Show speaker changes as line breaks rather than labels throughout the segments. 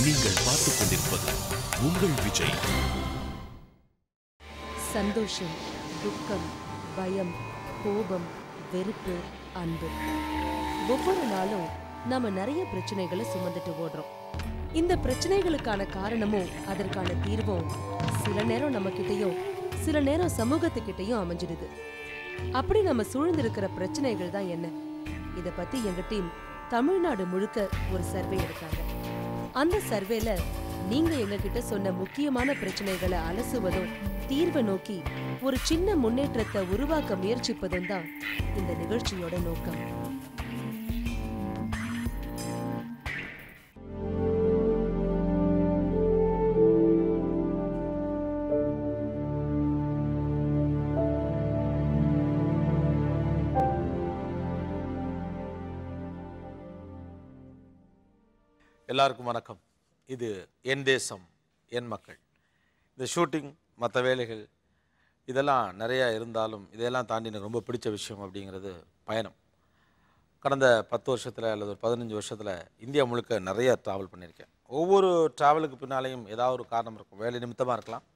நீங்கள் பார்த்துக் கொண்டிருப்பது உங்கள் விஜய்.
சந்தோஷம், துக்கம், பயம், கோபம், வெறுப்பு, அன்பு. ஒவ்வொரு நாளும் நாம நிறைய பிரச்சனைகளை சுமந்துட்டு ஓடுறோம். இந்த பிரச்சனைகளுக்கான காரணமும் அதற்கான தீர்வும் சில நேரம் நம்ம கிட்டயும் சில நேரம் சமூகத்துக்கிட்டையும் அமைஞ்சிடுது. அப்படி நம்ம சூழ்ந்திருக்கிற பிரச்சனைகள் தான் என்ன? இத பத்தி எங்க டீம் தமிழ்நாடு முழுக்க ஒரு சர்வே எடுத்தாங்க. அந்த சர்வேல நீங்க எங்ககிட்ட சொன்ன முக்கியமான பிரச்சனைகளை அலசுவதும் தீர்வை நோக்கி ஒரு சின்ன முன்னேற்றத்தை உருவாக்க முயற்சிப்பதும் தான் இந்த நிகழ்ச்சியோட நோக்கம்.
எல்லாருக்கும் வணக்கம். இது என் தேசம் என் மக்கள். இந்த ஷூட்டிங் மற்ற வேலைகள் இதெல்லாம் நிறையா இருந்தாலும் இதையெல்லாம் தாண்டி எனக்கு ரொம்ப பிடிச்ச விஷயம் அப்படிங்கிறது பயணம். கடந்த 10 வருஷத்தில் அல்லது ஒரு 15 வருஷத்தில் இந்தியா முழுக்க நிறையா ட்ராவல் பண்ணியிருக்கேன். ஒவ்வொரு ட்ராவலுக்கு பின்னாலேயும் ஏதாவது ஒரு காரணம் இருக்கும். வேலை நிமித்தமாக இருக்கலாம்,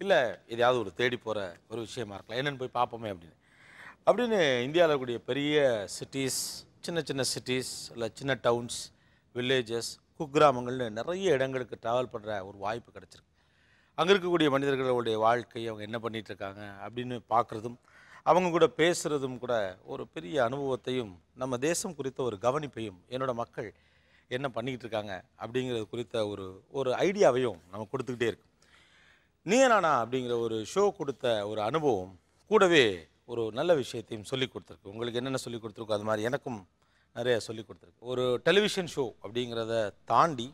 இல்லை எதையாவது ஒரு தேடி போகிற ஒரு விஷயமா இருக்கலாம். என்னென்னு போய் பார்ப்போமே அப்படின்னு இந்தியாவில் இருக்கக்கூடிய பெரிய சிட்டிஸ், சின்ன சின்ன சிட்டிஸ், இல்லை சின்ன டவுன்ஸ், வில்லேஜஸ், குக்கிராமங்கள்னு நிறைய இடங்களுக்கு ட்ராவல் பண்ணுற ஒரு வாய்ப்பு கிடச்சிருக்கு. அங்கே இருக்கக்கூடிய மனிதர்களுடைய வாழ்க்கை, அவங்க என்ன பண்ணிகிட்ருக்காங்க அப்படின்னு பார்க்குறதும் அவங்க கூட பேசுகிறதும் கூட ஒரு பெரிய அனுபவத்தையும் நம்ம தேசம் குறித்த ஒரு கவனிப்பையும் என்னோடய மக்கள் என்ன பண்ணிக்கிட்டு இருக்காங்க அப்படிங்கிறது குறித்த ஒரு ஐடியாவையும் நம்ம கொடுத்துக்கிட்டே இருக்கு. நீ நானா அப்படிங்கிற ஒரு ஷோ கொடுத்த ஒரு அனுபவம் கூடவே ஒரு நல்ல விஷயத்தையும் சொல்லி கொடுத்துருக்கு. உங்களுக்கு என்னென்ன சொல்லி கொடுத்துருக்கோ அது மாதிரி எனக்கும் நிறைய சொல்லி கொடுத்துருக்கு. ஒரு டெலிவிஷன் ஷோ அப்படிங்கிறத தாண்டி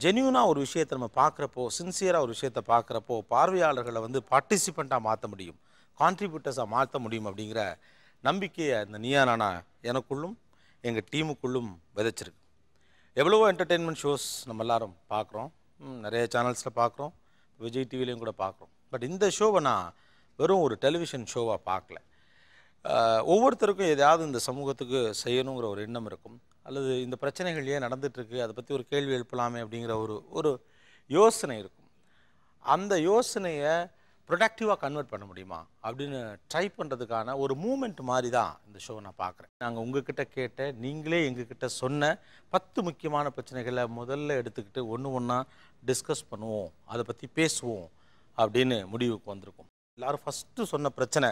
ஜென்யூனாக ஒரு விஷயத்தை நம்ம பார்க்குறப்போ, சின்சியராக ஒரு விஷயத்தை பார்க்குறப்போ பார்வையாளர்களை வந்து பார்ட்டிசிபெண்ட்டாக மாற்ற முடியும், கான்ட்ரிபியூட்டர்ஸாக மாற்ற முடியும் அப்படிங்கிற நம்பிக்கையை அந்த நீயா நானா எனக்குள்ளும் எங்கள் டீமுக்குள்ளும் விதைச்சிருக்கு. எவ்வளவோ என்டர்டெயின்மெண்ட் ஷோஸ் நம்ம எல்லாரும் பார்க்குறோம், நிறைய சேனல்ஸில் பார்க்குறோம், விஜய் டிவிலையும் கூட பார்க்குறோம். பட் இந்த ஷோவை நான் வெறும் ஒரு டெலிவிஷன் ஷோவாக பார்க்கல. ஒவ்வொருத்தருக்கும் எதையாவது இந்த சமூகத்துக்கு செய்யணுங்கிற ஒரு எண்ணம் இருக்கும், அல்லது இந்த பிரச்சனைகள் ஏன் நடந்துகிட்ருக்கு அதை பற்றி ஒரு கேள்வி எழுப்பலாமே அப்படிங்கிற ஒரு யோசனை இருக்கும். அந்த யோசனையை ப்ரொடக்டிவாக கன்வெர்ட் பண்ண முடியுமா அப்படின்னு ட்ரை பண்ணுறதுக்கான ஒரு மூமெண்ட் மாதிரி தான் இந்த ஷோவை நான் பார்க்குறேன். நாங்கள் உங்ககிட்ட கேட்ட, நீங்களே எங்ககிட்ட சொன்ன 10 முக்கியமான பிரச்சனைகளை முதல்ல எடுத்துக்கிட்டு ஒன்றா டிஸ்கஸ் பண்ணுவோம், அதை பற்றி பேசுவோம் அப்படின்னு முடிவுக்கு வந்திருக்கோம். எல்லோரும் ஃபஸ்ட்டு சொன்ன பிரச்சனை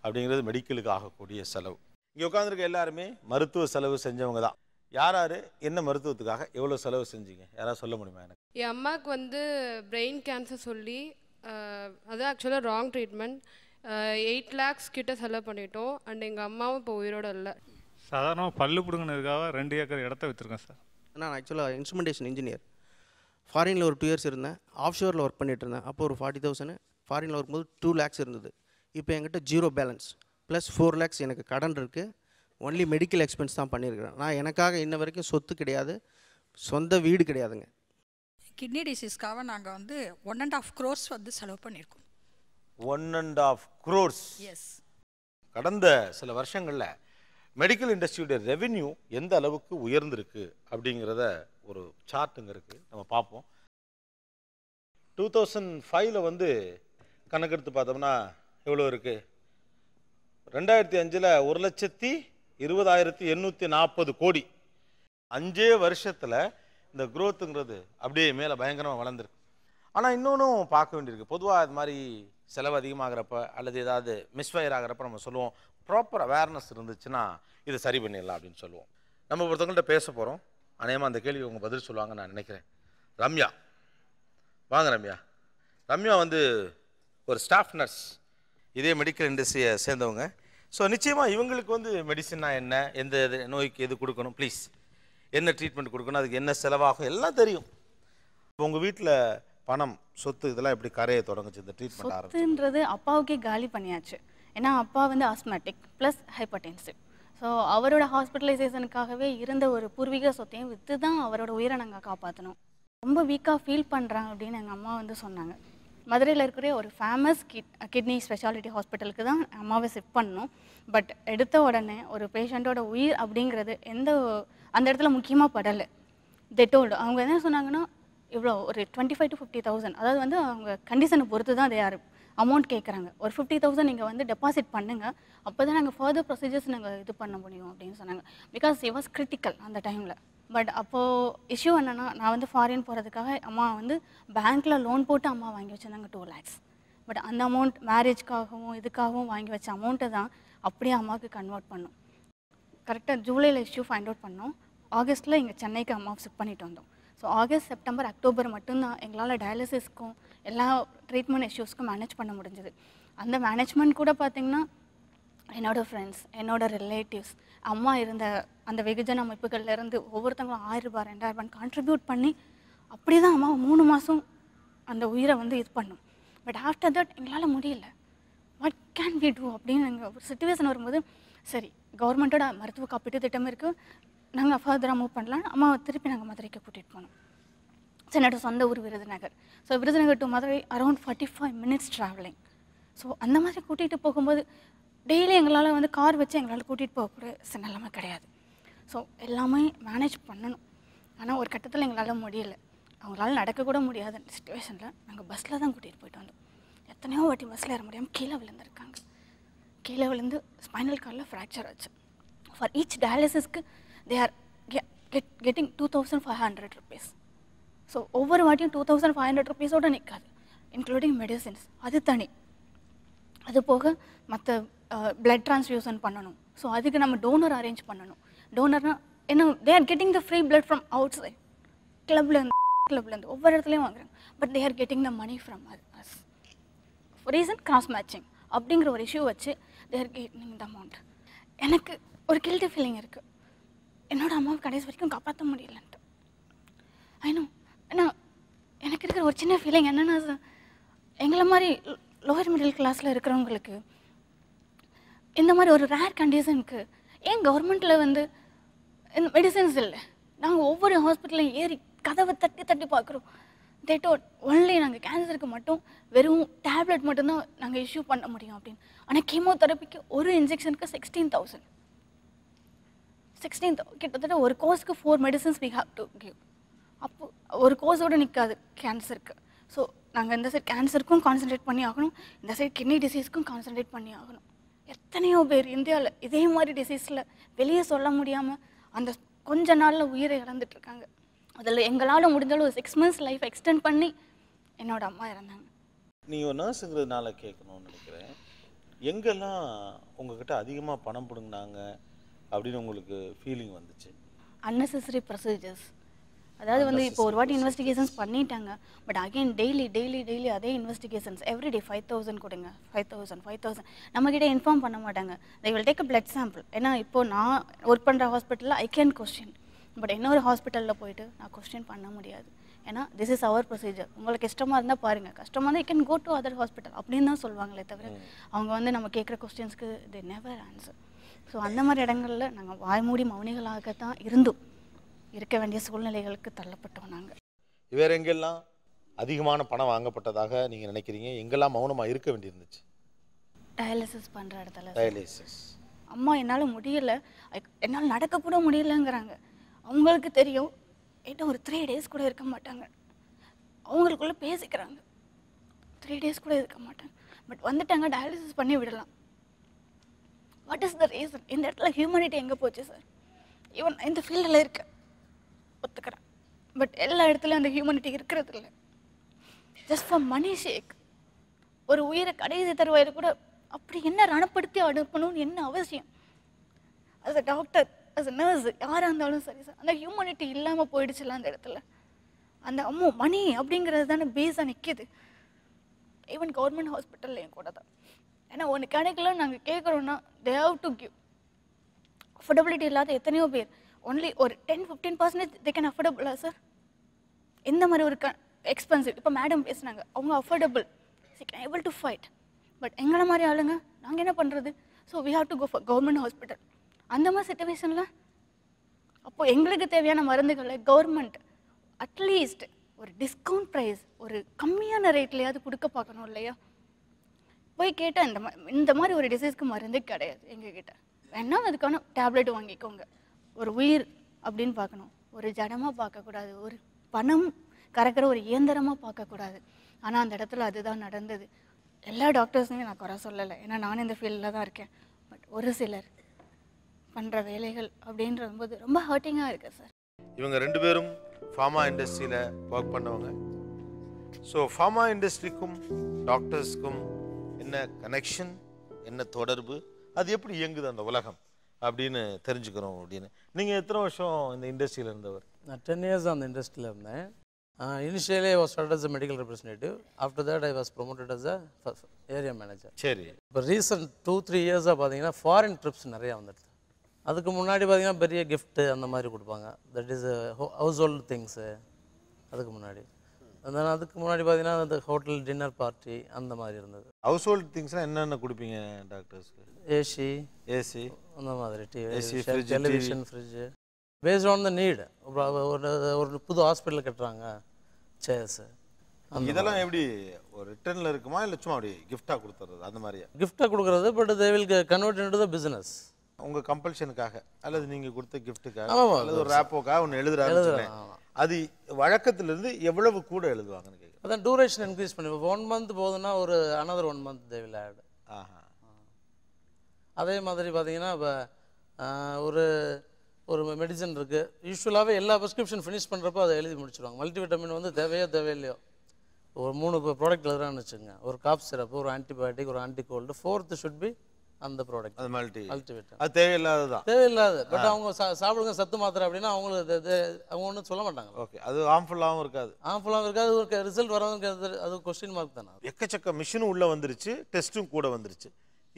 அப்படிங்கிறது மெடிக்கலுக்கு ஆகக்கூடிய செலவு. இங்கே உட்காந்துருக்க எல்லாருமே மருத்துவ செலவு செஞ்சவங்க தான். யார் என்ன மருத்துவத்துக்காக எவ்வளோ செலவு செஞ்சீங்க யாராவது சொல்ல முடியுமா? எனக்கு
என் அம்மாவுக்கு வந்து பிரெயின் கேன்சர் சொல்லி அது ஆக்சுவலாக ராங் ட்ரீட்மெண்ட், 8 lakhs கிட்ட செலவு பண்ணிட்டோம். அண்ட் எங்கள் அம்மாவும் இப்போ உயிரோடு இல்லை.
சாதாரணமாக பல்லு பிடுங்கினதுக்காக 2 ஏக்கர் இடத்த விற்றுருக்கேன் சார்.
நான் ஆக்சுவலாக இன்ஸ்ட்ருமெண்டேஷன் இன்ஜினியர். ஃபாரினில் ஒரு 2 years இருந்தேன், ஆஃப் ஷோரில் ஒர்க் பண்ணிட்டு இருந்தேன். அப்போ ஒரு 40,000, ஃபாரினில் வரும்போது 2 lakhs இருந்தது. இப்போ என்கிட்ட 0 பேலன்ஸ் ப்ளஸ் 4 lakhs எனக்கு கடன் இருக்குது. ஒன்லி மெடிக்கல் எக்ஸ்பென்ஸ் தான் பண்ணியிருக்கிறேன். நான் எனக்காக இன்ன வரைக்கும் சொத்து கிடையாது, சொந்த வீடு கிடையாதுங்க.
கிட்னி டிசீஸ்க்காக நாங்கள் வந்து 1.5 crores வந்து செலவு பண்ணியிருக்கோம்.
1.5 crores.
எஸ்.
கடந்த சில வருஷங்களில் மெடிக்கல் இண்டஸ்ட்ரியோட ரெவென்யூ எந்த அளவுக்கு உயர்ந்திருக்கு அப்படிங்கிறத ஒரு சார்ட்டுங்க இருக்குது, நம்ம பார்ப்போம். 2005 வந்து கணக்கெடுத்து பார்த்தோம்னா எவ்வளோ இருக்குது? 2005 1,20,840 கோடி. 5 வருஷத்தில் இந்த குரோத்துங்கிறது அப்படியே மேலே பயங்கரமாக வளர்ந்துருக்கு. ஆனால் இன்னொன்றும் பார்க்க வேண்டியிருக்கு. பொதுவாக இது மாதிரி செலவு அதிகமாகிறப்ப அல்லது ஏதாவது மிஸ்ஃபயர் ஆகிறப்ப நம்ம சொல்லுவோம், ப்ராப்பர் அவேர்னஸ் இருந்துச்சுன்னா இதை சரி பண்ணிடலாம் அப்படின்னு சொல்லுவோம். நம்ம ஒருத்தவங்கள்ட்ட பேச போகிறோம், அநேகமாக அந்த கேள்வி அவங்க பதில் சொல்லுவாங்க நான் நினைக்கிறேன். ரம்யா, வாங்க ரம்யா. ரம்யா வந்து ஒரு ஸ்டாஃப் நர்ஸ், இதே மெடிக்கல் இண்டஸ்ட்ரியை சேர்ந்தவங்க. ஸோ நிச்சயமாக இவங்களுக்கு வந்து மெடிசன்னா என்ன, எந்த நோய்க்கு எது கொடுக்கணும், ப்ளீஸ் என்ன ட்ரீட்மெண்ட் கொடுக்கணும், அதுக்கு என்ன செலவாகும் எல்லாம் தெரியும். உங்கள் வீட்டில் பணம், சொத்து இதெல்லாம் எப்படி கரையை தொடங்குச்சு இந்த ட்ரீட்மெண்ட்
ஆரம்பிச்சுன்றது? அப்பாவுக்கே காலி பண்ணியாச்சு. ஏன்னா அப்பா வந்து ஆஸ்மேட்டிக் ப்ளஸ் ஹைப்பர்டென்சிவ். ஸோ அவரோட ஹாஸ்பிட்டலைசேஷனுக்காகவே இருந்த ஒரு பூர்வீக சொத்தையும் விற்று தான் அவரோட உயிரை நாங்கள் காப்பாற்றணும். ரொம்ப வீக்காக ஃபீல் பண்ணுறாங்க அப்படின்னு எங்கள் அம்மா வந்து சொன்னாங்க. மதுரையில் இருக்கிற ஒரு ஃபேமஸ் கிட்னி ஸ்பெஷாலிட்டி ஹாஸ்பிட்டலுக்கு தான் அம்மாவை ஷிஃப்ட் பண்ணோம். பட் எடுத்த உடனே ஒரு பேஷண்ட்டோட உயிர் அப்படிங்கிறது அந்த இடத்துல முக்கியமாக படலை. அவங்க என்ன சொன்னாங்கன்னா இவ்வளோ ஒரு 25 to 50,000, அதாவது வந்து அவங்க கண்டிஷனை பொறுத்து தான் அதை யார் அமௌண்ட் கேட்குறாங்க. ஒரு 50,000 நீங்கள் வந்து டெபாசிட் பண்ணுங்கள், அப்போ தான் நாங்கள் ஃபர்தர் ப்ரொசீஜர்ஸ் நாங்கள் இது பண்ண முடியும் அப்படின்னு சொன்னாங்க. பிகாஸ் இட் வாஸ் கிரிட்டிக்கல் அந்த டைமில். பட் அப்போது இஷ்யூ என்னென்னா, நான் வந்து ஃபாரின் போகிறதுக்காக அம்மா வந்து பேங்க்கில் லோன் போட்டு அம்மா வாங்கி வச்சுருந்தாங்க 2 lakhs. பட் அந்த அமௌண்ட் மேரேஜ்க்காகவும் இதுக்காகவும் வாங்கி வச்ச அமௌண்ட்டை தான் அப்படியே அம்மாவுக்கு கன்வெர்ட் பண்ணோம். கரெக்டாக ஜூலையில் இஷ்யூ ஃபைண்ட் அவுட் பண்ணோம். ஆகஸ்ட்டில் இங்கே சென்னைக்கு அம்மாவை ஷிஃப்ட் பண்ணிட்டு வந்தோம். ஸோ ஆகஸ்ட், செப்டம்பர், அக்டோபர் மட்டும்தான் எங்களால் டயாலிசிஸ்க்கும் எல்லா ட்ரீட்மெண்ட் இஷ்யூஸ்க்கும் மேனேஜ் பண்ண முடிஞ்சது. அந்த மேனேஜ்மெண்ட் கூட பார்த்திங்கன்னா என்னோடய ஃப்ரெண்ட்ஸ், என்னோடய ரிலேட்டிவ்ஸ், அம்மா இருந்த அந்த வெகுஜன அமைப்புகள்லேருந்து ஒவ்வொருத்தவங்களும் 1000 ரூபாய் 2000 ரூபாய் கான்ட்ரிபியூட் பண்ணி அப்படி தான் அம்மா 3 மாதம் அந்த உயிரை வந்து இது பண்ணோம். பட் ஆஃப்டர் தட் எங்களால் முடியல. வாட் கேன் வி டூ அப்படின்னு எங்கள் ஒரு சுச்சுவேஷன் வரும்போது, சரி கவர்மெண்ட்டோட மருத்துவ காப்பீட்டு திட்டம் இருக்குது, நாங்கள் ஃபர்தராக மூவ் பண்ணலாம். அம்மாவை திருப்பி நாங்கள் மதுரைக்கு கூட்டிகிட்டு போனோம். ஸோ என்னோட சொந்த ஊர் Virudhunagar. So Virudhunagar to Madurai around 45 minutes travelling. So அந்த மாதிரி கூட்டிகிட்டு போகும்போது டெய்லி எங்களால் வந்து கார் வச்சு எங்களால் கூட்டிகிட்டு போகக்கூட நிலைமை கிடையாது. ஸோ எல்லாமே மேனேஜ் பண்ணணும். ஆனால் ஒரு கட்டத்தில் எங்களால் முடியல. அவங்களால நடக்கக்கூட முடியாத சுச்சுவேஷனில் நாங்கள் பஸ்ஸில் தான் கூட்டிகிட்டு போயிட்டு வந்தோம். எத்தனையோ வாட்டி பஸ்ஸில் ஏற முடியாமல் கீழே விழுந்திருக்காங்க. கீழே விழுந்து ஸ்பைனல் கார்டில் ஃப்ராக்சர் ஆச்சு. ஃபார் ஈச் டயாலிசிஸ்க்கு they are getting 2,500 rupees. So ஒவ்வொரு வாட்டியும் 2,500 rupees-ஓடு நிற்காது, இன்க்ளூடிங் மெடிசின்ஸ். அது தனி. அது போக மற்ற பிளட் ட்ரான்ஸ்ஃபியூஷன் பண்ணணும். ஸோ அதுக்கு நம்ம டோனர் அரேஞ்ச் பண்ணணும். டோனர்னால் என்ன, they are getting the free blood from outside, கிளப்லேருந்து ஒவ்வொரு இடத்துலையும் வாங்குறாங்க. But they are getting the money from us. Reason cross matching அப்படிங்கிற ஒரு இஷ்யூ வச்சு தே ஆர் கெட்டிங் த அமௌண்ட். எனக்கு ஒரு கில்ட்டி ஃபீலிங் இருக்குது, என்னோட அம்மாவை கடைசி வரைக்கும் காப்பாற்ற முடியலன்ட்டு. ஐநோ. ஏன்னா எனக்கு இருக்கிற ஒரு சின்ன ஃபீலிங் என்னென்னா, எங்களை மாதிரி லோவர் மிடில் கிளாஸில் இருக்கிறவங்களுக்கு இந்த மாதிரி ஒரு ரேர் கண்டிஷனுக்கு ஏன் கவர்மெண்ட்டில் வந்து இந்த மெடிசன்ஸ் இல்லை? நாங்கள் ஒவ்வொரு ஹாஸ்பிட்டலையும் ஏறி கதவை தட்டி பார்க்குறோம். தேட்டோட் ஒன்லி நாங்கள் கேன்சருக்கு மட்டும் வெறும் டேப்லெட் மட்டும்தான் நாங்கள் இஷ்யூ பண்ண முடியும் அப்படின்னு. ஆனால் கீமோதெரப்பிக்கு ஒரு இன்ஜெக்ஷனுக்கு 16,000. கிட்டத்தட்ட ஒரு கோர்ஸ்க்கு 4 medicines we have to give. அப்போ ஒரு கோர்ஸோடு நிற்காது கேன்சருக்கு. ஸோ நாங்கள் இந்த சைட் கேன்சருக்கும் கான்சன்ட்ரேட் பண்ணி ஆகணும், இந்த சைட் கிட்னி டிசீஸ்க்கும் கான்சன்ட்ரேட் பண்ணி ஆகணும். எத்தனையோ பேர் இந்தியாவில் இதே மாதிரி டிசீஸில் வெளியே சொல்ல முடியாமல் அந்த கொஞ்ச நாளில் உயிரை இழந்துட்டுருக்காங்க. அதில் எங்களால் முடிஞ்சாலும் ஒரு 6 months லைஃப் எக்ஸ்டெண்ட் பண்ணி என்னோட அம்மா இறந்தாங்க.
நீங்கள் நர்ஸுங்கிறதுனால கேட்கணும்னு நினைக்கிறேன், எங்கெல்லாம் உங்ககிட்ட அதிகமாக பணம் பிடுங்கினாங்க அப்படின்னு உங்களுக்கு ஃபீலிங் வந்துச்சு?
Unnecessary procedures. அதாவது வந்து இப்போ ஒரு வாட்டி இன்வெஸ்டிகேஷன்ஸ் பண்ணிட்டாங்க, பட் அகெயின் டெய்லி அதே இன்வெஸ்டிகேஷன்ஸ் எவ்ரிடே 5,000 கொடுங்க, 5,000 நம்மக்கிட்ட இன்ஃபார்ம் பண்ண மாட்டாங்க. they will take a blood sample. ஏன்னா இப்போது நான் ஒர்க் பண்ணுற ஹாஸ்பிட்டலில் ஐ கேன் கொஸ்டின், பட் இன்னொரு ஹாஸ்பிட்டலில் போயிட்டு நான் கொஸ்டின் பண்ண முடியாது. ஏன்னா திஸ் இஸ் அவர் ப்ரொசீஜர், உங்களுக்கு இஷ்டமாக இருந்தால் பாருங்கள், கஷ்டமாக இருந்தால் you can go to other hospital அப்படின்னு தான் சொல்லுவாங்களே தவிர அவங்க வந்து நம்ம கேட்குற கொஸ்டின்ஸ்க்கு they never answer. ஸோ அந்த மாதிரி இடங்களில் நாங்கள் வாய்மூடி மௌனிகளாகத்தான் இருக்க வேண்டிய சூழ்நிலைகளுக்கு தள்ளப்பட்டோம். நாங்கள்
வேறு எங்கெல்லாம் அதிகமான பணம் வாங்கப்பட்டதாக நீங்கள் நினைக்கிறீங்க? எங்கெல்லாம் மௌனமாக இருக்க வேண்டியிருந்துச்சு?
டயாலிசிஸ் பண்ணுற இடத்துல.
டயாலிசிஸ்
அம்மா என்னால் முடியலை, என்னால் நடக்கக்கூட முடியலைங்கிறாங்க. அவங்களுக்கு தெரியும் ஏன்னா ஒரு 3 days கூட இருக்க மாட்டாங்க. அவங்களுக்குள்ளே பேசிக்கிறாங்க, 3 days கூட இருக்க மாட்டாங்க. பட் வந்துட்டாங்க, டயாலிசிஸ் பண்ணி விடலாம். What is the reason? இந்த இடத்துல ஹியூமனிட்டி எங்கே போச்சு சார்? ஈவன் இந்த ஃபீல்டில் இருக்க ஒத்துக்கிறேன், பட் எல்லா இடத்துலையும் அந்த ஹியூமனிட்டி இருக்கிறது இல்லை. ஜஸ்ட் ஃபார் மணி ஷேக் ஒரு உயிரை கடைசி தருவாயில் கூட அப்படி என்ன ரணப்படுத்தி அனுப்பணும்னு என்ன அவசியம்? As a doctor, as a nurse, யாராக இருந்தாலும் சரி சார், அந்த ஹியூமனிட்டி இல்லாமல் போயிடுச்சுல அந்த இடத்துல. அந்த மணி அப்படிங்கிறது தானே பேஸாக நிற்கிது. ஈவன் கவர்மெண்ட் ஹாஸ்பிட்டல்லையும் கூட தான். ஏன்னா ஒன்று கிடைக்கலாம் நாங்கள் கேட்குறோன்னா they have to give. Affordability இல்லாத எத்தனையோ பேர் ஒன்லி ஒரு 10-15% தே கேன் அஃபோர்டபுளா சார்? இந்த மாதிரி ஒரு எக்ஸ்பென்சிவ். இப்போ மேடம் பேசுனாங்க, அவங்க affordable, she can able to fight. But எங்களை மாதிரி ஆளுங்க நாங்கள் என்ன பண்ணுறது? So we have to go for government hospital. அந்த மாதிரி சிச்சுவேஷனில் அப்போது எங்களுக்கு தேவையான மருந்துகளை கவர்மெண்ட் அட்லீஸ்ட் ஒரு டிஸ்கவுண்ட் ப்ரைஸ், ஒரு கம்மியான ரேட்லையாவது கொடுக்க பார்க்கணும் இல்லையா? போய் கேட்டால் இந்த மாதிரி ஒரு டிசீஸ்க்கு மருந்தே கிடையாது எங்ககிட்ட. வேணா அதுக்கான டேப்லெட் வாங்கிக்கோங்க, ஒரு உயிர் அப்படின்னு பார்க்கணும். ஒரு ஜடமாக பார்க்கக்கூடாது, ஒரு பணம் கறக்கிற ஒரு இயந்திரமாக பார்க்கக்கூடாது. ஆனால் அந்த இடத்துல அதுதான் நடந்தது. எல்லா டாக்டர்ஸையும் நான் குறை சொல்லலை, ஏன்னா நானும் இந்த ஃபீல்டில் தான் இருக்கேன். பட் ஒரு சிலர் பண்ணுற வேலைகள் அப்படின்றது போது ரொம்ப ஹர்ட்டிங்காக இருக்குது சார்.
இவங்க 2 பேரும் ஃபார்மா இண்டஸ்ட்ரியில் ஒர்க் பண்ணவங்க. ஸோ ஃபார்மா இண்டஸ்ட்ரிக்கும் டாக்டர்ஸ்க்கும் என்ன கனெக்ஷன், என்ன தொடர்பு, அது எப்படி இயங்குது அந்த உலகம் அப்படின்னு தெரிஞ்சுக்கிறோம். அப்படின்னு நீங்கள் எத்தனை வருஷம் இந்த இண்டஸ்ட்ரியில் இருந்தவர்?
நான் 10 years அந்த இண்டஸ்ட்ரியில் இருந்தேன். Initially I was started as a medical representative. After that I was promoted as a area manager.
சரி.
இப்போ ரீசன்ட் 2-3 years பார்த்தீங்கன்னா ஃபாரின் ட்ரிப்ஸ் நிறையா வந்துடுது. அதுக்கு முன்னாடி பார்த்தீங்கன்னா பெரிய கிஃப்ட்டு அந்த மாதிரி கொடுப்பாங்க. That is house hold things. அதுக்கு முன்னாடி அதுக்கு முன்னாடி பார்த்தீங்கன்னா அந்த ஹோட்டல் டின்னர் பார்ட்டி அந்த மாதிரி இருந்தது.
ஹவுஸ் ஹோல்டு திங்ஸ்லாம் என்னென்ன கொடுப்பீங்க டாக்டர்ஸ்க்கு? ஏசி
அந்த மாதிரி,
AC,
television, fridge, based on the need. ஒரு புது ஹாஸ்பிட்டல் கட்டுறாங்க, சேர்ஸு,
இதெல்லாம் எப்படி ஒரு ரிட்டர்னில் இருக்குமா இல்லை சும்மா அப்படி கிஃப்டாக கொடுத்துறது அந்த மாதிரியா?
கிஃப்டாக கொடுக்குறது, but they will convert into the business.
உங்கள் கம்பல்ஷனுக்காக அல்லது நீங்கள் கொடுத்த கிஃப்ட்டுக்காக அல்லது ஒரு ரேப்போக்காக ஒன்று எழுதுறாங்க. அது வழக்கத்திலிருந்து எவ்வளவு கூட எழுதுவாங்கன்னு கேட்குறேன்.
அதான் டூரேஷன் இன்க்ரீஸ் பண்ணி, இப்போ 1 month போகுதுன்னா ஒரு another 1 month they will add. அதே மாதிரி பார்த்தீங்கன்னா இப்போ ஒரு மெடிசன் இருக்குது. யூஸ்வலாகவே எல்லா ப்ரிஸ்கிரிப்ஷன் ஃபினிஷ் பண்ணுறப்போ அதை எழுதி முடிச்சுருவாங்க. மல்டிவிட்டமின் வந்து தேவையில்லையோ ஒரு 3 ப்ராடக்ட் எழுதுறான்னு வச்சுக்கோங்க. ஒரு காஃப் சிரப், ஒரு ஆன்டிபயோட்டிக், ஒரு ஆன்டிகோல்டு, 4th ஷுட் பி அந்த ப்ராடக்ட்.
அது மல்டிவிட்டமின். அது தேவையில்லாதது.
பட் அவங்க சாப்பிடுங்க சத்து மாத்திரை அப்படின்னா அவங்க ஒன்றும் சொல்ல மாட்டாங்க.
ஓகே, அது ஹார்ம்ஃபுல்லாகவும் இருக்காது.
ஒரு ரிசல்ட் வராதுங்க. அது கொஸ்டின் மார்க் தானே.
எக்கச்சக்க மிஷினும் உள்ளே வந்துருச்சு, டெஸ்ட்டும் கூட வந்துருச்சு.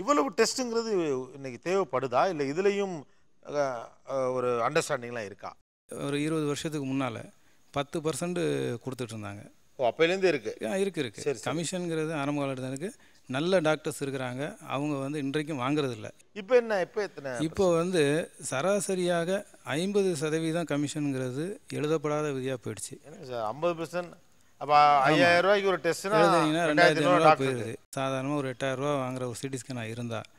இவ்வளவு டெஸ்ட்டுங்கிறது இன்னைக்கு தேவைப்படுதா, இல்லை இதுலேயும் ஒரு அண்டர்ஸ்டாண்டிங்லாம் இருக்கா?
ஒரு 20 வருஷத்துக்கு முன்னால் 10% கொடுத்துட்டு இருந்தாங்க.
அப்போலேருந்து
இருக்கு. சரி, கமிஷனுங்கிறது ஆரம்ப காலத்தில் இருக்குது. நல்ல டாக்டர்ஸ் இருக்கிறாங்க, அவங்க வந்து இன்றைக்கும் வாங்குறது இல்லை.
இப்போ எத்தனை?
இப்போ வந்து சராசரியாக 50% கமிஷனுங்கிறது எழுதப்படாத விதியாக போயிடுச்சு.
50%. அப்போ 5000 ரூபாய்க்கு ஒரு டெஸ்ட்
எழுதுனீங்கன்னா 2500 ரூபா போயிடுது. சாதாரணமாக ஒரு 8000 ரூபா வாங்குற ஒரு சிடி ஸ்கேனாக இருந்தால்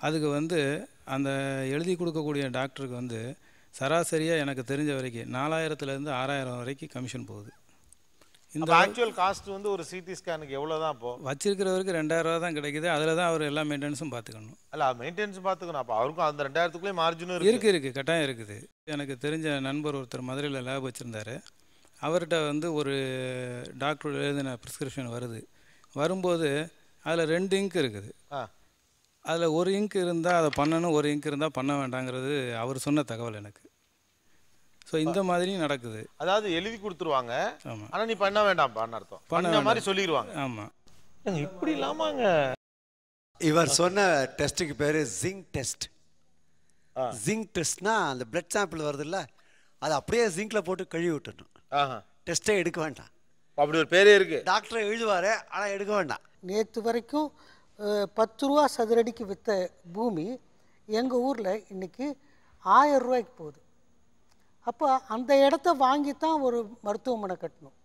அதுக்கு வந்து அந்த எழுதி கொடுக்கக்கூடிய டாக்டருக்கு வந்து சராசரியாக எனக்கு தெரிஞ்ச வரைக்கும் 4000லேருந்து 6000 வரைக்கும் கமிஷன் போகுது.
இந்த ஆக்சுவல் காஸ்ட் வந்து ஒரு சிடி ஸ்கேனுக்கு எவ்வளோ தான் இப்போ
வச்சிருக்கிறவருக்கு 2000 ரூபா தான் கிடைக்குது. அதில் தான் அவர் எல்லா மெயின்டெனன்ஸும் பார்த்துக்கணும்.
அல்ல, மெயின்டெனன்ஸும் பார்த்துக்கணும். அப்போ அவருக்கும் அந்த 2000த்துக்குள்ளே மார்ஜினும்
இருக்குது, கட்டாயம் இருக்குது. எனக்கு தெரிஞ்ச நண்பர் ஒருத்தர் மதுரையில் லேப் வச்சுருந்தார். அவர்கிட்ட வந்து ஒரு டாக்டர் எழுதின ப்ரிஸ்கிரிப்ஷன் வரும்போது அதில் 2 இங்க் இருக்குது. அதில் ஒரு இங்க் இருந்தால் அதை பண்ணணும், ஒரு இங்க் இருந்தால் பண்ண வேண்டாங்கிறது அவர் சொன்ன தகவல் எனக்கு. ஸோ இந்த மாதிரியும் நடக்குது.
அதாவது எழுதி கொடுத்துருவாங்க, ஆனால் நீ பண்ண வேண்டாம்ப்பான்னு அர்த்தம். பண்ண மாதிரி சொல்லிடுவாங்க.
ஆமாம்,
இப்படி இல்லாமாங்க.
இவர் சொன்ன டெஸ்ட்டுக்கு பேர் ஜிங்க் டெஸ்ட். ஜிங்க் டெஸ்ட்னா அந்த பிளட் சாம்பிள் வருதுல்ல, அதை அப்படியே ஜிங்கில் போட்டு கழுவி விட்டுடணும். டெஸ்ட்டே எடுக்க வேண்டாம்.
அப்படி ஒரு பேரே இருக்கு.
டாக்டரை எழுதுவார், ஆனால் எடுக்க வேண்டாம்.
நேற்று வரைக்கும் 10 ரூபா சதுரடிக்கு விற்ற பூமி எங்கள் ஊரில் இன்றைக்கி 1000 ரூபாய்க்கு போகுது. அப்போ அந்த இடத்த வாங்கித்தான் ஒரு மருத்துவமனை கட்டணும்.